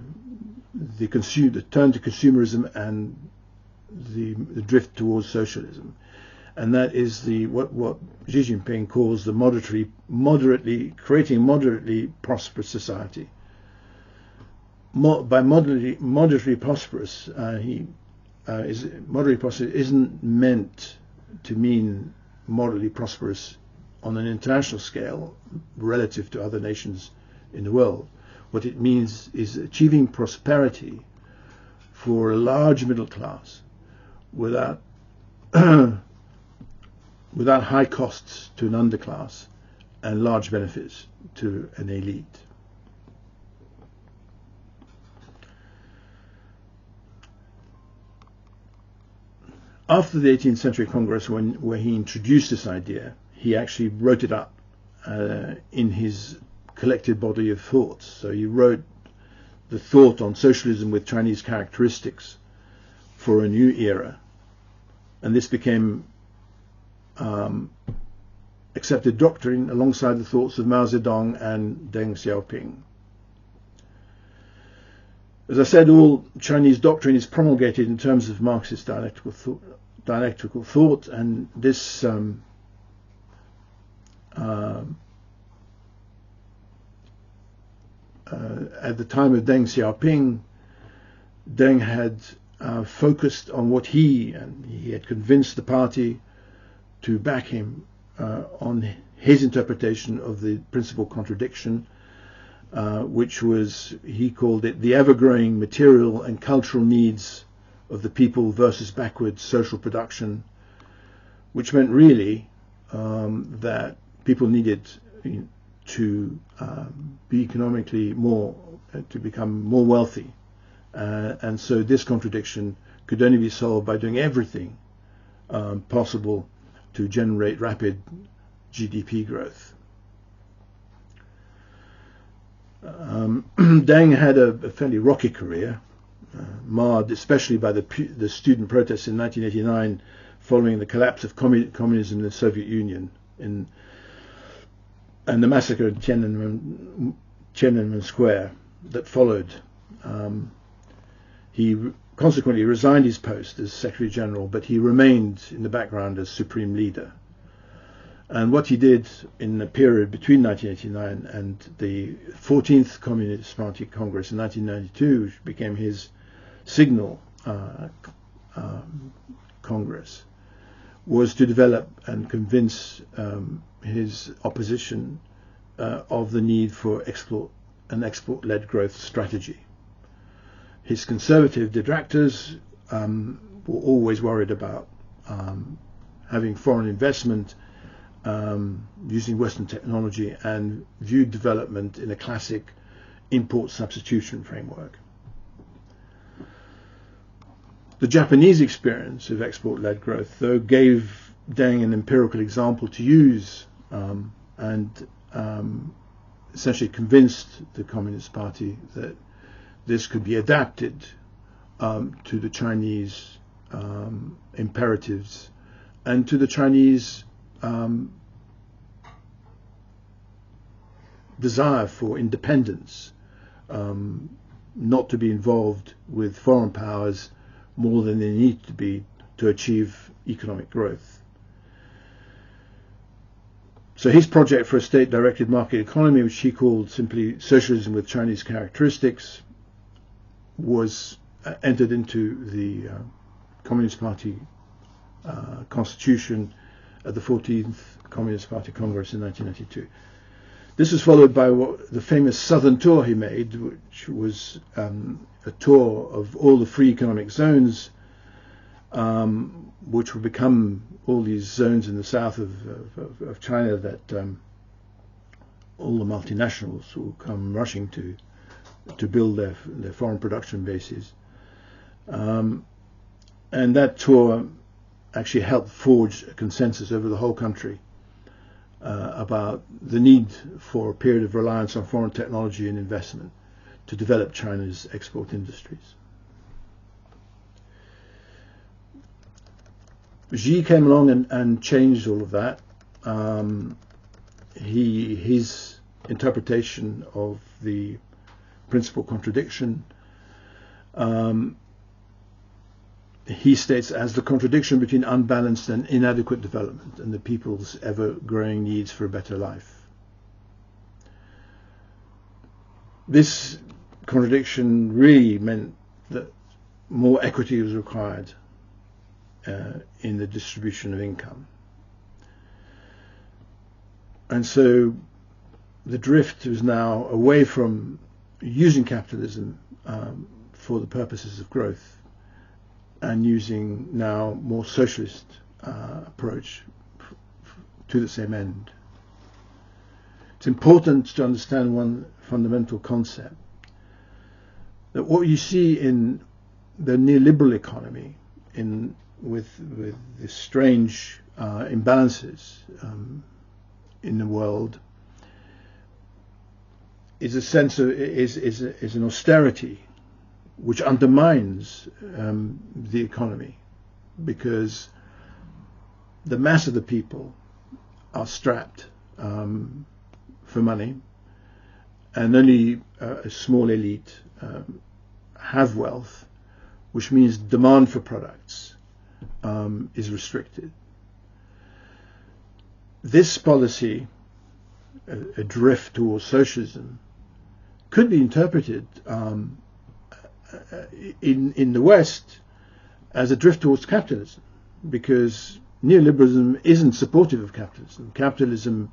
turn to consumerism and the drift towards socialism, and that is what Xi Jinping calls the creating a moderately prosperous society. By moderately prosperous, moderately prosperous isn't meant to mean moderately prosperous on an international scale relative to other nations in the world. What it means is achieving prosperity for a large middle class without high costs to an underclass and large benefits to an elite. After the 18th Century Congress, where he introduced this idea, he actually wrote it up in his collected body of thoughts. So he wrote the thought on socialism with Chinese characteristics for a new era, and this became accepted doctrine alongside the thoughts of Mao Zedong and Deng Xiaoping. As I said, all Chinese doctrine is promulgated in terms of Marxist dialectical thought, and this at the time of Deng Xiaoping, Deng had focused on what he had convinced the party to back him on his interpretation of the principal contradiction, which was, he called it, the ever-growing material and cultural needs of the people versus backward social production, which meant really that people needed to be economically to become more wealthy. And so this contradiction could only be solved by doing everything possible to generate rapid GDP growth. Deng had a fairly rocky career, marred especially by the student protests in 1989 following the collapse of communism in the Soviet Union and the massacre at Tiananmen Square that followed. He consequently resigned his post as Secretary General, but he remained in the background as Supreme Leader. And what he did in the period between 1989 and the 14th Communist Party Congress in 1992, which became his signal Congress, was to develop and convince his opposition of the need for an export-led growth strategy. His conservative detractors were always worried about having foreign investment, using Western technology, and viewed development in a classic import substitution framework. The Japanese experience of export-led growth, though, gave Deng an empirical example to use and essentially convinced the Communist Party that this could be adapted to the Chinese imperatives and to the Chinese desire for independence, not to be involved with foreign powers more than they need to be to achieve economic growth. So his project for a state-directed market economy, which he called simply Socialism with Chinese Characteristics, was entered into the Communist Party constitution at the 14th Communist Party Congress in 1992. This was followed by the famous Southern Tour he made, which was a tour of all the free economic zones, which will become all these zones in the south of China that all the multinationals will come rushing to build their foreign production bases. And that tour actually helped forge a consensus over the whole country about the need for a period of reliance on foreign technology and investment to develop China's export industries. Xi came along and changed all of that. His interpretation of the principal contradiction, he states as the contradiction between unbalanced and inadequate development and the people's ever-growing needs for a better life. This contradiction really meant that more equity was required in the distribution of income. And so the drift is now away from using capitalism for the purposes of growth and using now more socialist approach to the same end. It's important to understand one fundamental concept, that what you see in the neoliberal economy, with the strange imbalances in the world, is a sense of is an austerity which undermines the economy, because the mass of the people are strapped for money, and only a small elite have wealth, which means demand for products is restricted. This policy, a drift towards socialism, could be interpreted in the West as a drift towards capitalism, because neoliberalism isn't supportive of capitalism. Capitalism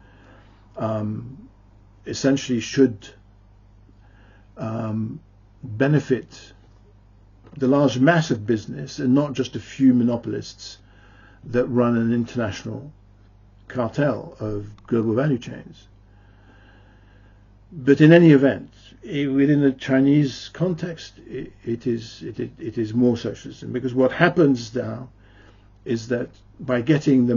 essentially should benefit the large mass of business and not just a few monopolists that run an international cartel of global value chains. But in any event, within the Chinese context, it is more socialism, because what happens now is that by getting the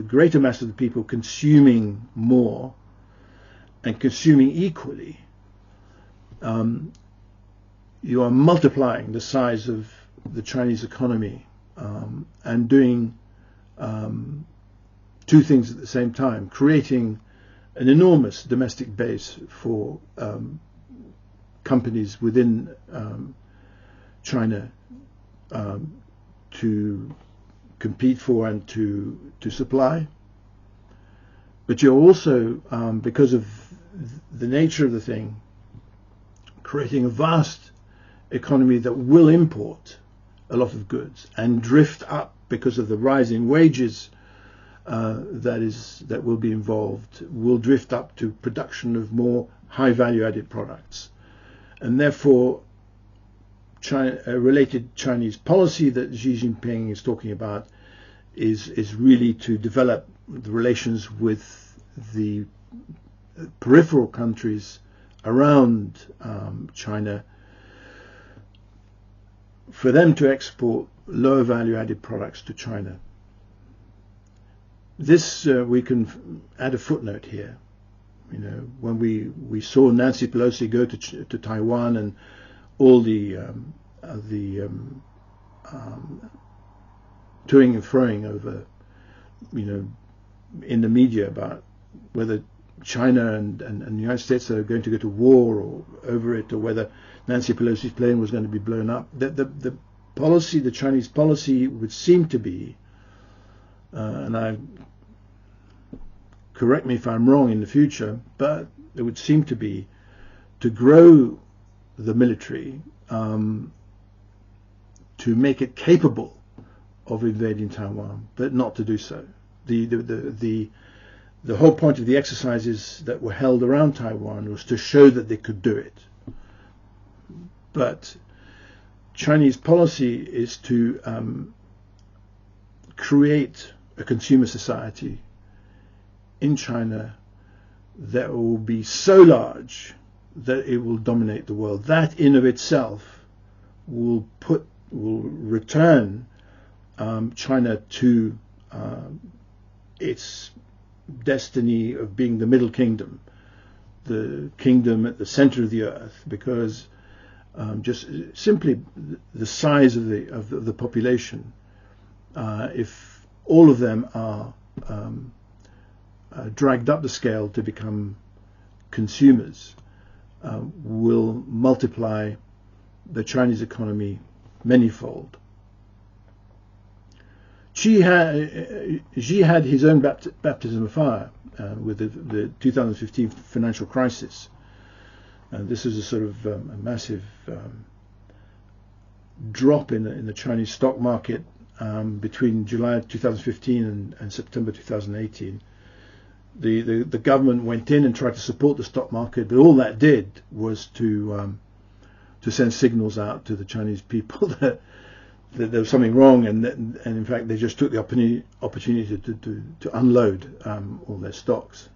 greater mass of the people consuming more and consuming equally, you are multiplying the size of the Chinese economy and doing two things at the same time: creating an enormous domestic base for companies within China to compete for and to supply. But you're also, because of the nature of the thing, creating a vast economy that will import a lot of goods and drift up because of the rise in wages that will be involved, will drift up to production of more high value added products. And therefore a related Chinese policy that Xi Jinping is talking about is really to develop the relations with the peripheral countries around China, for them to export lower value added products to China. This we can add a footnote here. You know, when we saw Nancy Pelosi go to Taiwan, and all the toing and froing over, you know, in the media about whether China and the United States are going to go to war or over it, or whether Nancy Pelosi's plane was going to be blown up. The policy, the Chinese policy, would seem to be, and correct me if I'm wrong in the future, but it would seem to be to grow the military to make it capable of invading Taiwan, but not to do so. The whole point of the exercises that were held around Taiwan was to show that they could do it. But Chinese policy is to create a consumer society in China that will be so large that it will dominate the world. That in of itself will return China to its destiny of being the middle kingdom, the kingdom at the center of the earth, because just simply the size of the population if all of them are dragged up the scale to become consumers, will multiply the Chinese economy manyfold. Xi had his own baptism of fire with the 2015 financial crisis. This was a sort of a massive drop in the Chinese stock market between July 2015 and September 2018. The government went in and tried to support the stock market, but all that did was to send signals out to the Chinese people that there was something wrong, and in fact they just took the opportunity to unload all their stocks.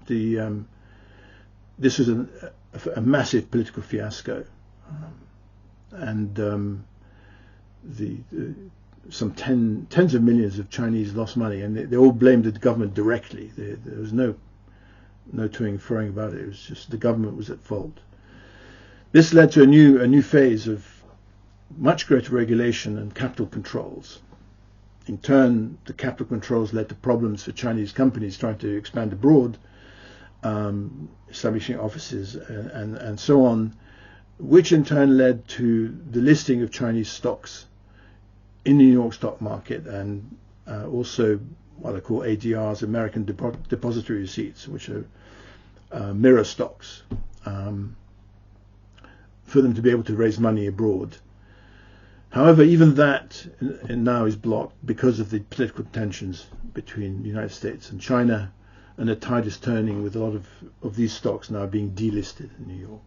This was a massive political fiasco, and some tens of millions of Chinese lost money, and they all blamed the government directly. There was no toing and froing about it. It was just the government was at fault. This led to a new phase of much greater regulation and capital controls. In turn, the capital controls led to problems for Chinese companies trying to expand abroad, establishing offices and so on, which in turn led to the listing of Chinese stocks in the New York stock market, and also what I call ADRs, American Depository Receipts, which are mirror stocks, for them to be able to raise money abroad. However, even that now is blocked because of the political tensions between the United States and China, and the tide is turning with a lot of these stocks now being delisted in New York.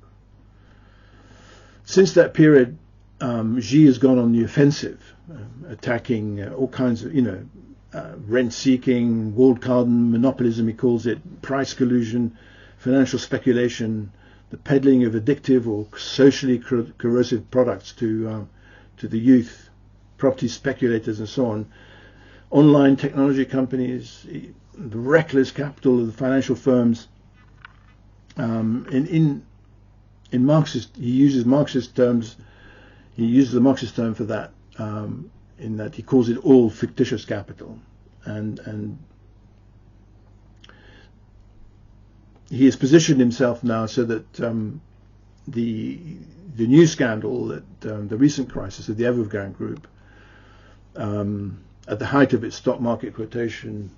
Since that period, Xi has gone on the offensive, attacking all kinds of, rent-seeking, walled garden monopolism, he calls it, price collusion, financial speculation, the peddling of addictive or socially corrosive products to the youth, property speculators and so on, online technology companies, the reckless capital of the financial firms. In Marxist, he uses Marxist terms. He uses the Marxist term for that, in that he calls it all fictitious capital, and he has positioned himself now so that the new scandal, that the recent crisis of the Evergrande Group, at the height of its stock market quotation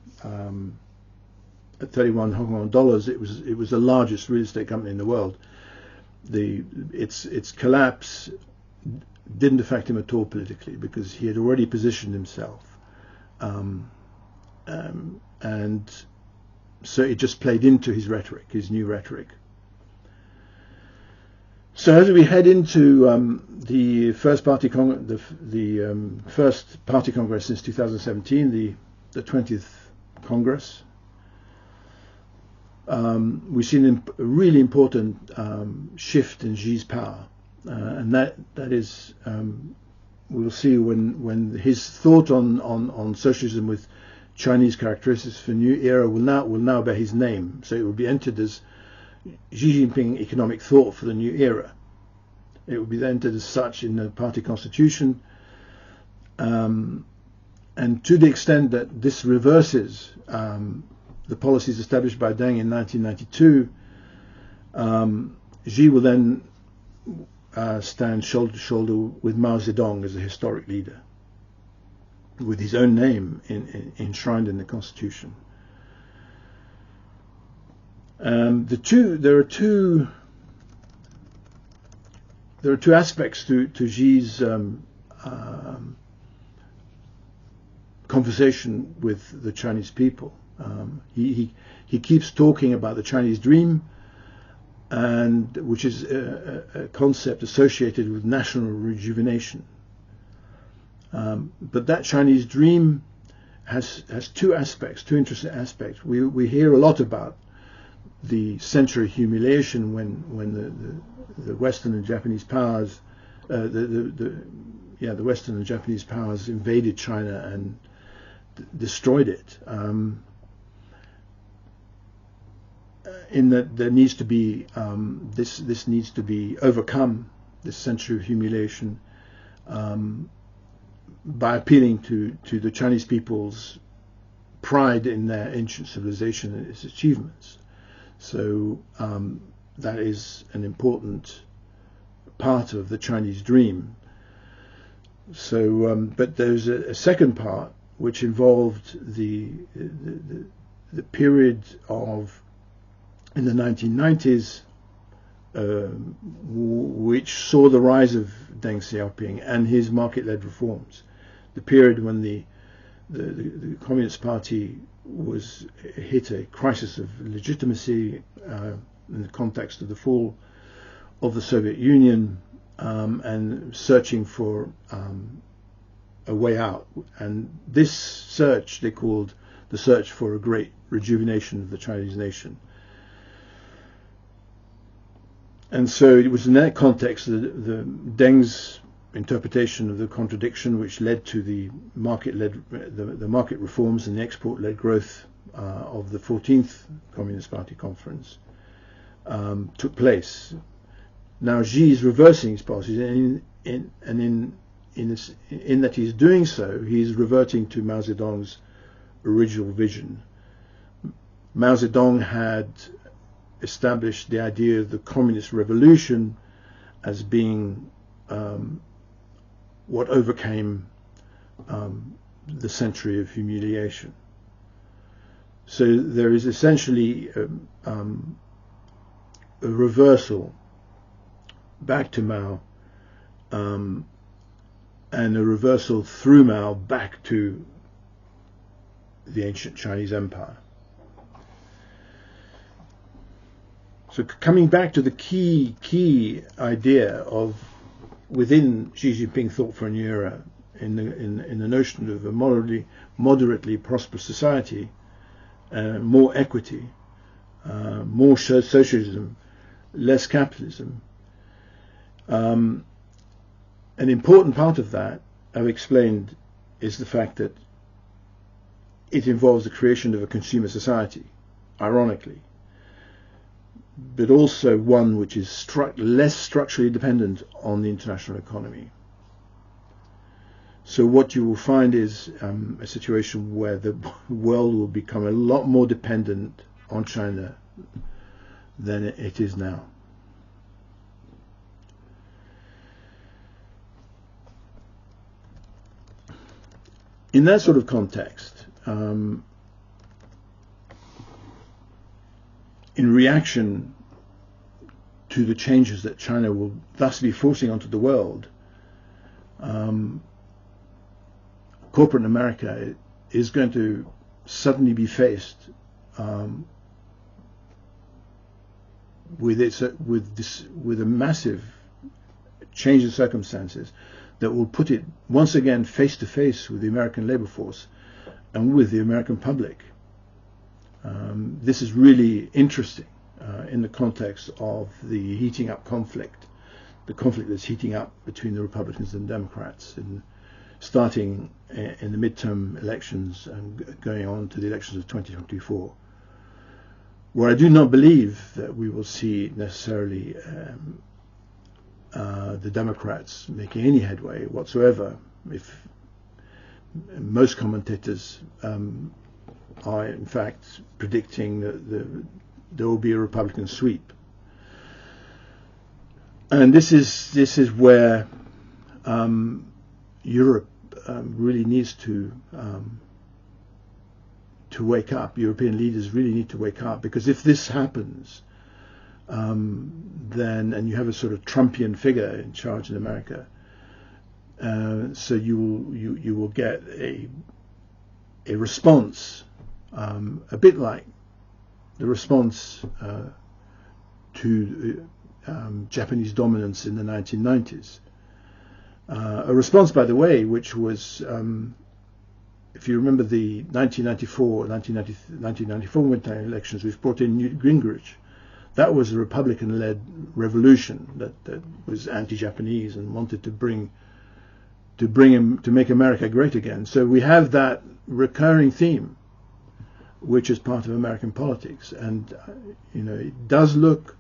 at 31 Hong Kong dollars, it was the largest real estate company in the world. Its collapse didn't affect him at all politically, because he had already positioned himself, and so it just played into his rhetoric, his new rhetoric. So as we head into the first party first party congress since 2017, the 20th Congress, we've seen a really important shift in Xi's power, and that is, we'll see when his thought on socialism with Chinese characteristics for new era will now bear his name. So it will be entered as Xi Jinping economic thought for the new era. It will be entered as such in the party constitution, and to the extent that this reverses the policies established by Deng in 1992, Xi will then stand shoulder to shoulder with Mao Zedong as a historic leader, with his own name enshrined in the constitution. There are two aspects to Xi's conversation with the Chinese people. He keeps talking about the Chinese dream, and which is a concept associated with national rejuvenation. But that Chinese dream has two aspects, two interesting aspects. We hear a lot about the century of humiliation when the Western and Japanese powers, the Western and Japanese powers invaded China and destroyed it. In that there needs to be this needs to be overcome, this century of humiliation. by appealing to the Chinese people's pride in their ancient civilization and its achievements. So that is an important part of the Chinese dream. So, but there's a second part which involved the period of in the 1990s, which saw the rise of Deng Xiaoping and his market-led reforms. The period when the Communist Party was hit a crisis of legitimacy in the context of the fall of the Soviet Union, and searching for a way out. And this search they called the search for a great rejuvenation of the Chinese nation. And so it was in that context that the Deng's interpretation of the contradiction, which led to the market-led, the market reforms and the export-led growth of the 14th Communist Party conference, took place. Now Xi is reversing his policies, and in that he's doing so, he's reverting to Mao Zedong's original vision. Mao Zedong had established the idea of the communist revolution as being what overcame the century of humiliation. So there is essentially a reversal back to Mao, and a reversal through Mao back to the ancient Chinese Empire. So coming back to the key idea of within Xi Jinping thought for a new era, in the notion of a moderately prosperous society, more equity, more socialism, less capitalism. An important part of that, I've explained, is the fact that it involves the creation of a consumer society, ironically, but also one which is less structurally dependent on the international economy. So what you will find is a situation where the world will become a lot more dependent on China than it is now. In that sort of context, in reaction to the changes that China will thus be forcing onto the world, corporate America is going to suddenly be faced with a massive change in circumstances that will put it once again face to face with the American labor force and with the American public. This is really interesting in the context of the heating up conflict, the conflict that's heating up between the Republicans and Democrats, and starting in the midterm elections and going on to the elections of 2024, where I do not believe that we will see necessarily the Democrats making any headway whatsoever. If most commentators are in fact predicting that there will be a Republican sweep, and this is where Europe really needs to wake up. European leaders really need to wake up, because if this happens, then, and you have a sort of Trumpian figure in charge in America, so you will get a response, a bit like the response to Japanese dominance in the 1990s. A response, by the way, which was, if you remember the 1994 winter elections, which brought in Newt Gingrich. That was a Republican-led revolution that was anti-Japanese and wanted to make America great again. So we have that recurring theme, which is part of American politics, and it does look.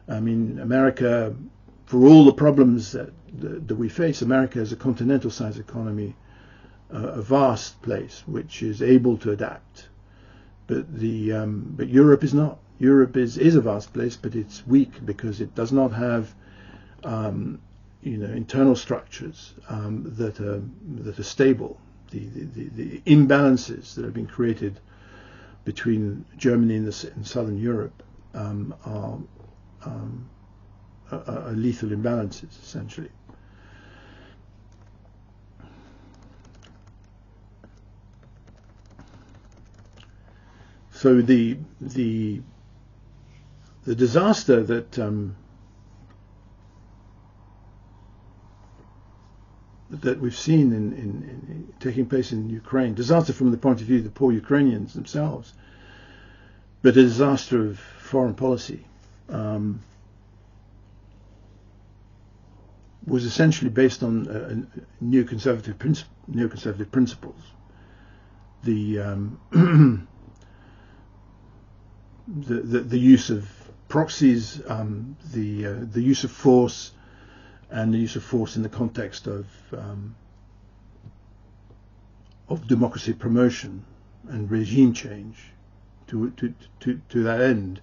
I mean, America, for all the problems that we face, America as a continental-sized economy a vast place which is able to adapt. But but Europe is not. Europe is a vast place, but it's weak because it does not have internal structures that are stable. The imbalances that have been created between Germany and Southern Europe are lethal imbalances, essentially. So the disaster that we've seen in taking place in Ukraine, disaster from the point of view of the poor Ukrainians themselves, but a disaster of foreign policy, was essentially based on neoconservative principles. The use of proxies, the use of force, and the use of force in the context of democracy promotion and regime change to that end.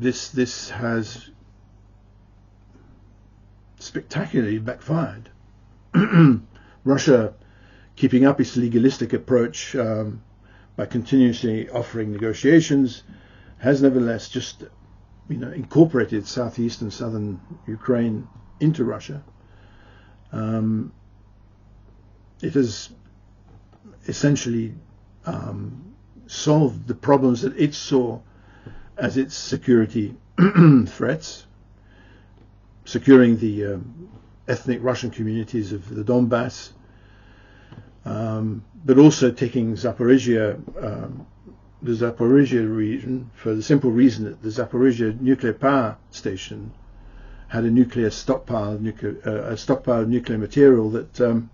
This has spectacularly backfired. Russia, keeping up its legalistic approach by continuously offering negotiations, has nevertheless just incorporated southeast and southern Ukraine into Russia. It has essentially solved the problems that it saw as its security threats, securing the ethnic Russian communities of the Donbass, but also taking Zaporizhia, the Zaporizhia region, for the simple reason that the Zaporizhia nuclear power station had a nuclear stockpile of nuclear material that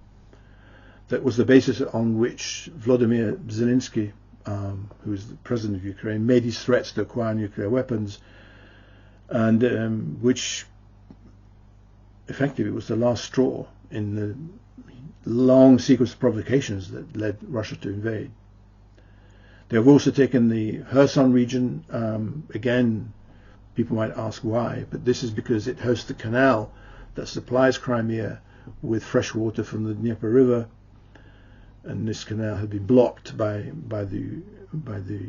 was the basis on which Vladimir Zelensky, who is the president of Ukraine, made his threats to acquire nuclear weapons, and which effectively was the last straw in the long sequence of provocations that led Russia to invade. They have also taken the Kherson region. Again, people might ask why, but this is because it hosts the canal that supplies Crimea with fresh water from the Dnieper River, and this canal had been blocked by the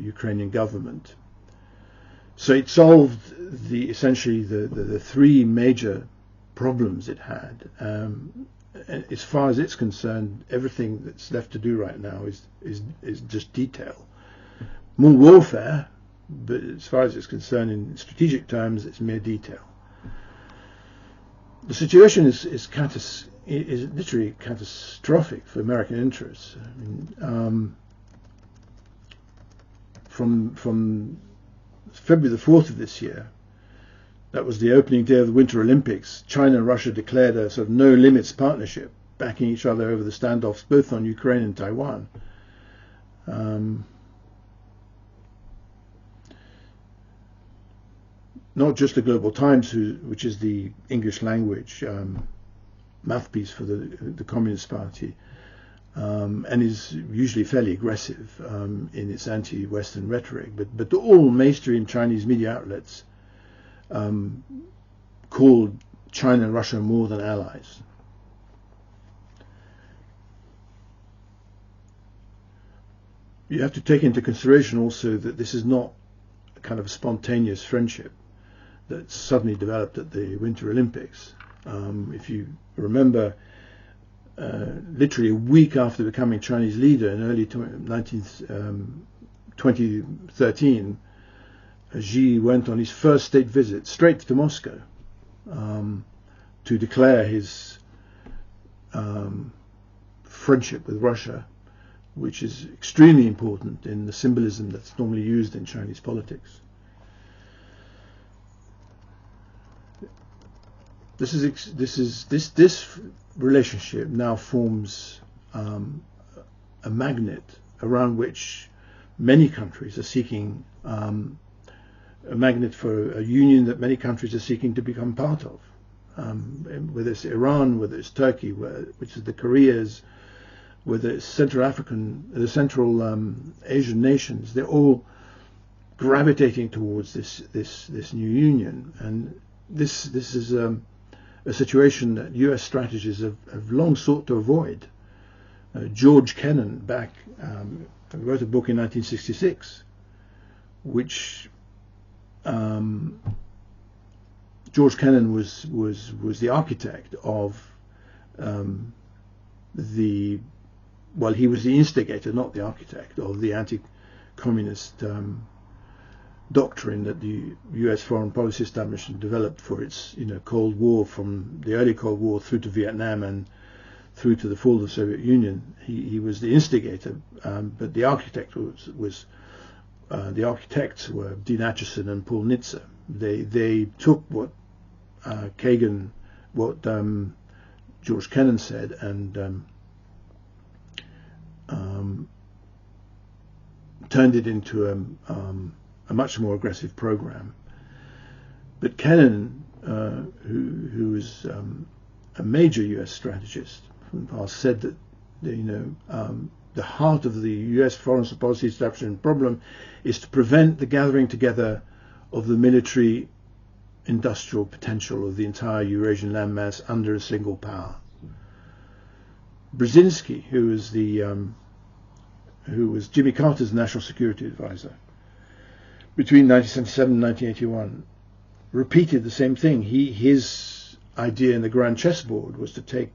Ukrainian government. So it solved essentially the three major problems it had. As far as it's concerned, everything that's left to do right now is just detail. More warfare, but as far as it's concerned in strategic terms, it's mere detail. The situation is literally catastrophic for American interests. I mean, from February the 4th of this year, that was the opening day of the Winter Olympics, China and Russia declared a sort of no-limits partnership, backing each other over the standoffs both on Ukraine and Taiwan. Not just the Global Times, which is the English language mouthpiece for the Communist Party, and is usually fairly aggressive in its anti-Western rhetoric, but all mainstream Chinese media outlets called China and Russia more than allies. You have to take into consideration also that this is not a kind of a spontaneous friendship that suddenly developed at the Winter Olympics. If you remember, literally a week after becoming Chinese leader in early 2013, Xi went on his first state visit straight to Moscow to declare his friendship with Russia, which is extremely important in the symbolism that's normally used in Chinese politics. This relationship now forms a magnet around which many countries are seeking a magnet for a union that many countries are seeking to become part of. Whether it's Iran, whether it's Turkey, which is the Koreas, whether it's the Central Asian nations, they're all gravitating towards this new union, and this is a situation that U.S. strategists have long sought to avoid. George Kennan wrote a book in 1966, which George Kennan was the architect of he was the instigator, not the architect, of the anti-communist doctrine that the U.S. foreign policy establishment developed for its Cold War, from the early Cold War through to Vietnam and through to the fall of the Soviet Union. He was the instigator, but the architect the architects were Dean Acheson and Paul Nitze. They took what George Kennan said and turned it into a much more aggressive program. But Kennan, who was a major U.S. strategist from the past, said that the heart of the U.S. foreign policy establishment problem is to prevent the gathering together of the military industrial potential of the entire Eurasian landmass under a single power. Brzezinski, who was Jimmy Carter's national security advisor between 1977 and 1981, repeated the same thing. His idea in the grand chessboard was to take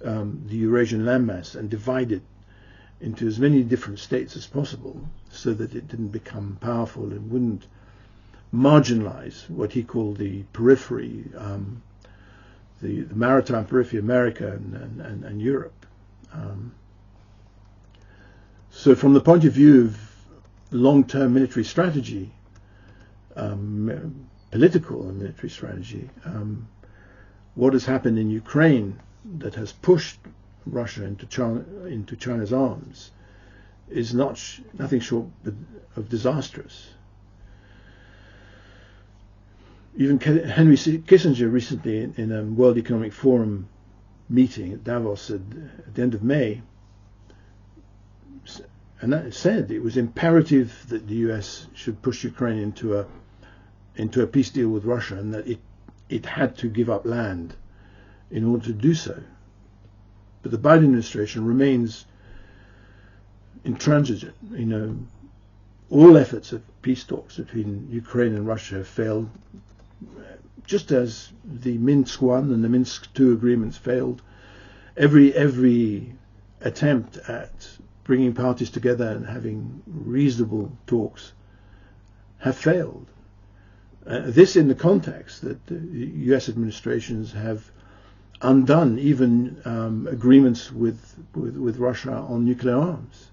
the Eurasian landmass and divide it into as many different states as possible, so that it didn't become powerful and wouldn't marginalize what he called the periphery, the maritime periphery, America and Europe. So from the point of view of long-term military strategy, political and military strategy, what has happened in Ukraine that has pushed Russia into China's arms is nothing short of disastrous. Even Henry Kissinger recently, in a World Economic Forum meeting at Davos at the end of May, and that said it was imperative that the US should push Ukraine into a peace deal with Russia, and that it had to give up land in order to do so. But the Biden administration remains intransigent. All efforts at peace talks between Ukraine and Russia have failed, just as the Minsk I and the Minsk II agreements failed. Every attempt at bringing parties together and having reasonable talks have failed. This in the context that the US administrations have undone even agreements with Russia on nuclear arms.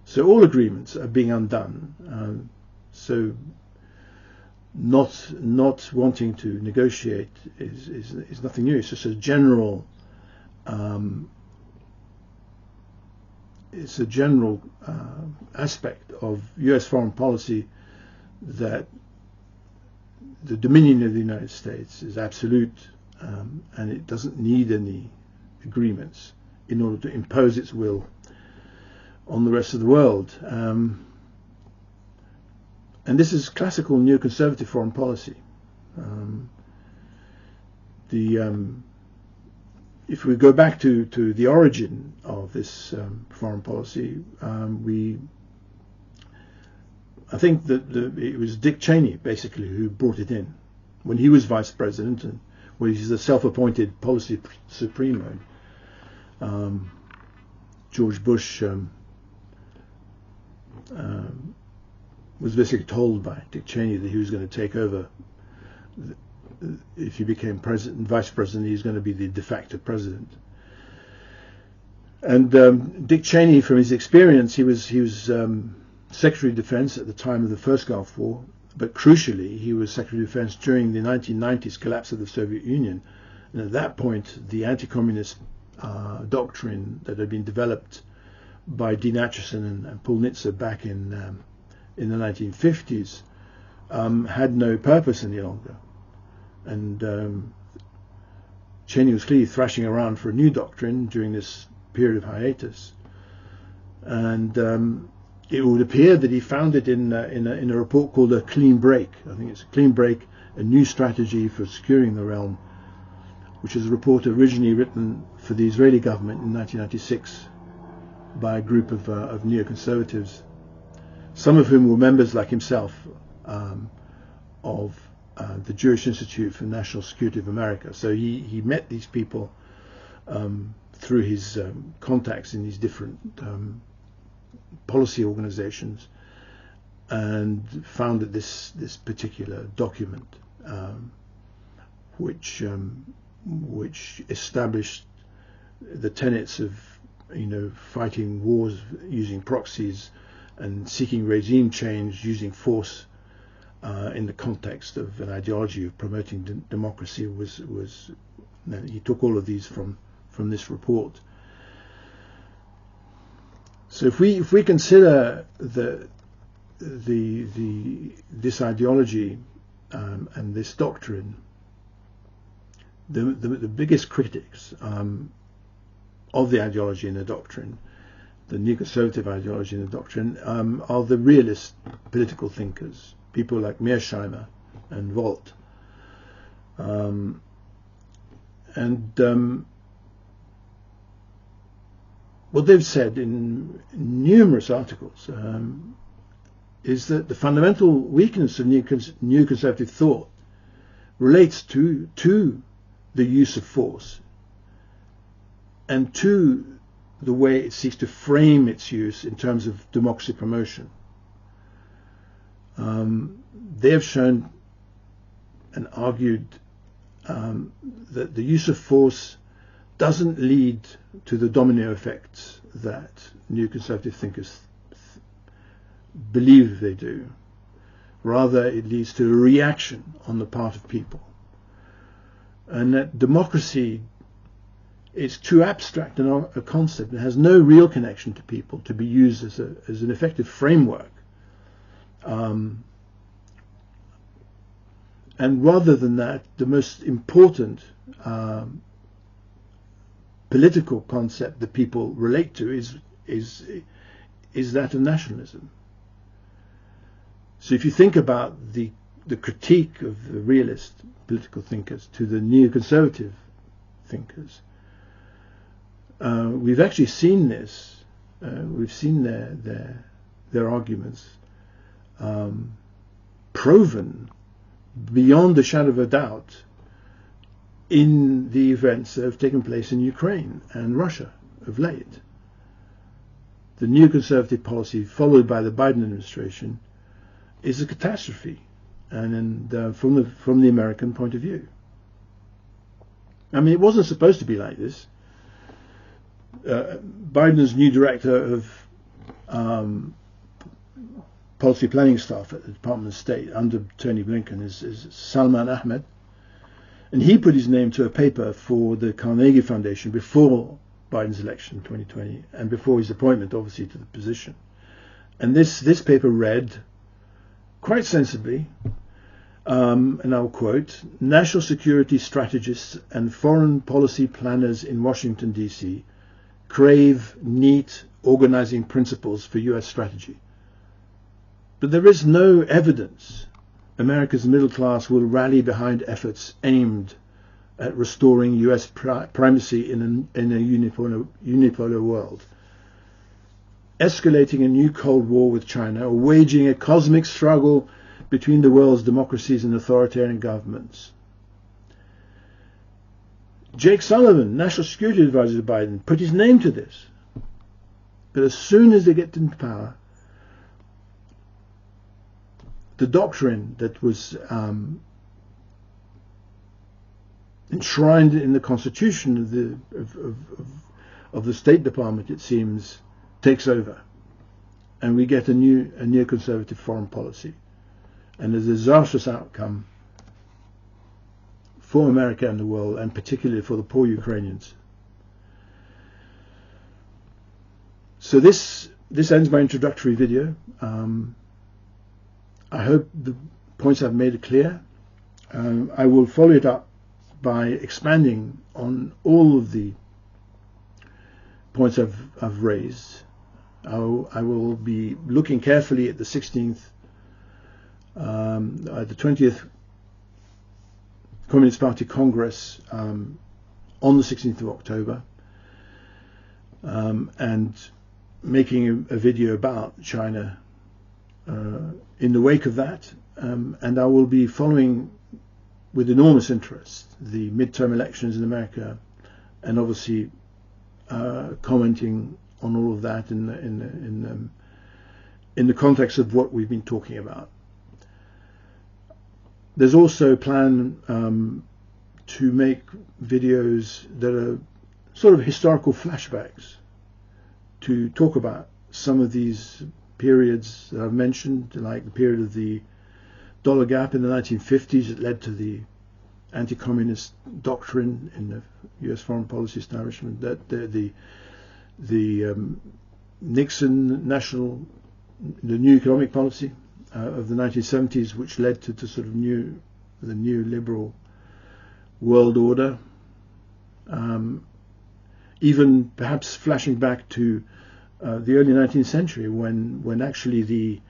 So all agreements are being undone. So not wanting to negotiate is nothing new. It's just a general aspect of US foreign policy that the dominion of the United States is absolute, and it doesn't need any agreements in order to impose its will on the rest of the world. And this is classical neoconservative foreign policy. If we go back to the origin of this foreign policy, I think that it was Dick Cheney basically who brought it in when he was vice president, and when he's the self-appointed policy supremo. George Bush was basically told by Dick Cheney that he was going to take over. If he became president and vice president, he was going to be the de facto president. And Dick Cheney, from his experience, he was Secretary of Defense at the time of the first Gulf War, but crucially, he was Secretary of Defense during the 1990s collapse of the Soviet Union. And at that point, the anti-communist doctrine that had been developed by Dean Acheson and Paul Nitze back in the 1950s had no purpose any longer. And Cheney was clearly thrashing around for a new doctrine during this period of hiatus. and it would appear that he found it in a report called A Clean Break. I think it's A Clean Break, a new strategy for securing the realm, which is a report originally written for the Israeli government in 1996 by a group of neoconservatives, some of whom were members, like himself, of the Jewish Institute for National Security of America. So he met these people through his contacts in these different policy organizations, and found that this particular document, which established the tenets of fighting wars using proxies and seeking regime change using force in the context of an ideology of promoting democracy was he took all of these from this report. So if we consider this ideology and this doctrine, the biggest critics of the ideology and the doctrine, the neoconservative ideology and the doctrine, are the realist political thinkers, people like Mearsheimer and Volt. What they've said in numerous articles is that the fundamental weakness of neoconservative thought relates to the use of force and to the way it seeks to frame its use in terms of democracy promotion. They have shown and argued that the use of force doesn't lead to the domino effects that neoconservative thinkers believe they do. Rather, it leads to a reaction on the part of people. And that democracy is too abstract a concept. It has no real connection to people to be used as an effective framework. And rather than that, the most important political concept that people relate to is that of nationalism. So if you think about the critique of the realist political thinkers to the neoconservative thinkers, we've actually seen this. We've seen their arguments proven beyond a shadow of a doubt in the events that have taken place in Ukraine and Russia of late. The neoconservative policy followed by the Biden administration is a catastrophe, and from the American point of view. I mean, it wasn't supposed to be like this. Biden's new director of policy planning staff at the Department of State under Tony Blinken is Salman Ahmed, and he put his name to a paper for the Carnegie Foundation before Biden's election in 2020 and before his appointment, obviously, to the position. And this paper read quite sensibly, and I'll quote, "National security strategists and foreign policy planners in Washington, D.C. crave neat organizing principles for U.S. strategy. But there is no evidence America's middle class will rally behind efforts aimed at restoring U.S. primacy in a unipolar world, escalating a new Cold War with China, or waging a cosmic struggle between the world's democracies and authoritarian governments." Jake Sullivan, National Security Advisor to Biden, put his name to this. But as soon as they get into power, the doctrine that was enshrined in the Constitution of the State Department, it seems, takes over, and we get a neoconservative foreign policy, and a disastrous outcome for America and the world, and particularly for the poor Ukrainians. So this ends my introductory video. I hope the points I've made are clear. I will follow it up by expanding on all of the points I've raised I will be looking carefully at the 16th, at the 20th Communist Party Congress on the 16th of October, and making a video about China in the wake of that, and I will be following with enormous interest the midterm elections in America, and obviously commenting on all of that in the context of what we've been talking about. There's also a plan to make videos that are sort of historical flashbacks to talk about some of these periods that I've mentioned, like the period of the dollar gap in the 1950s that led to the anti-communist doctrine in the U.S. foreign policy establishment, that the Nixon the new economic policy of the 1970s, which led to sort of the neoliberal world order, even perhaps flashing back to the early 19th century, when actually the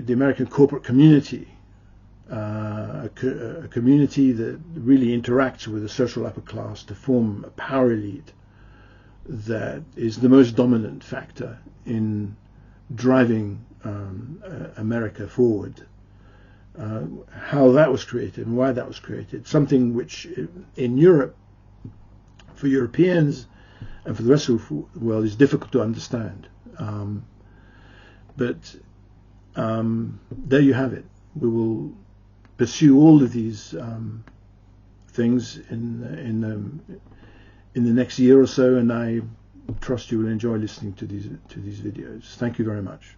American corporate community, a community that really interacts with the social upper class to form a power elite that is the most dominant factor in driving America forward. How that was created and why that was created, something which in Europe, for Europeans and for the rest of the world, is difficult to understand. But there you have it. We will pursue all of these things in the next year or so, and I trust you will enjoy listening to these videos. Thank you very much.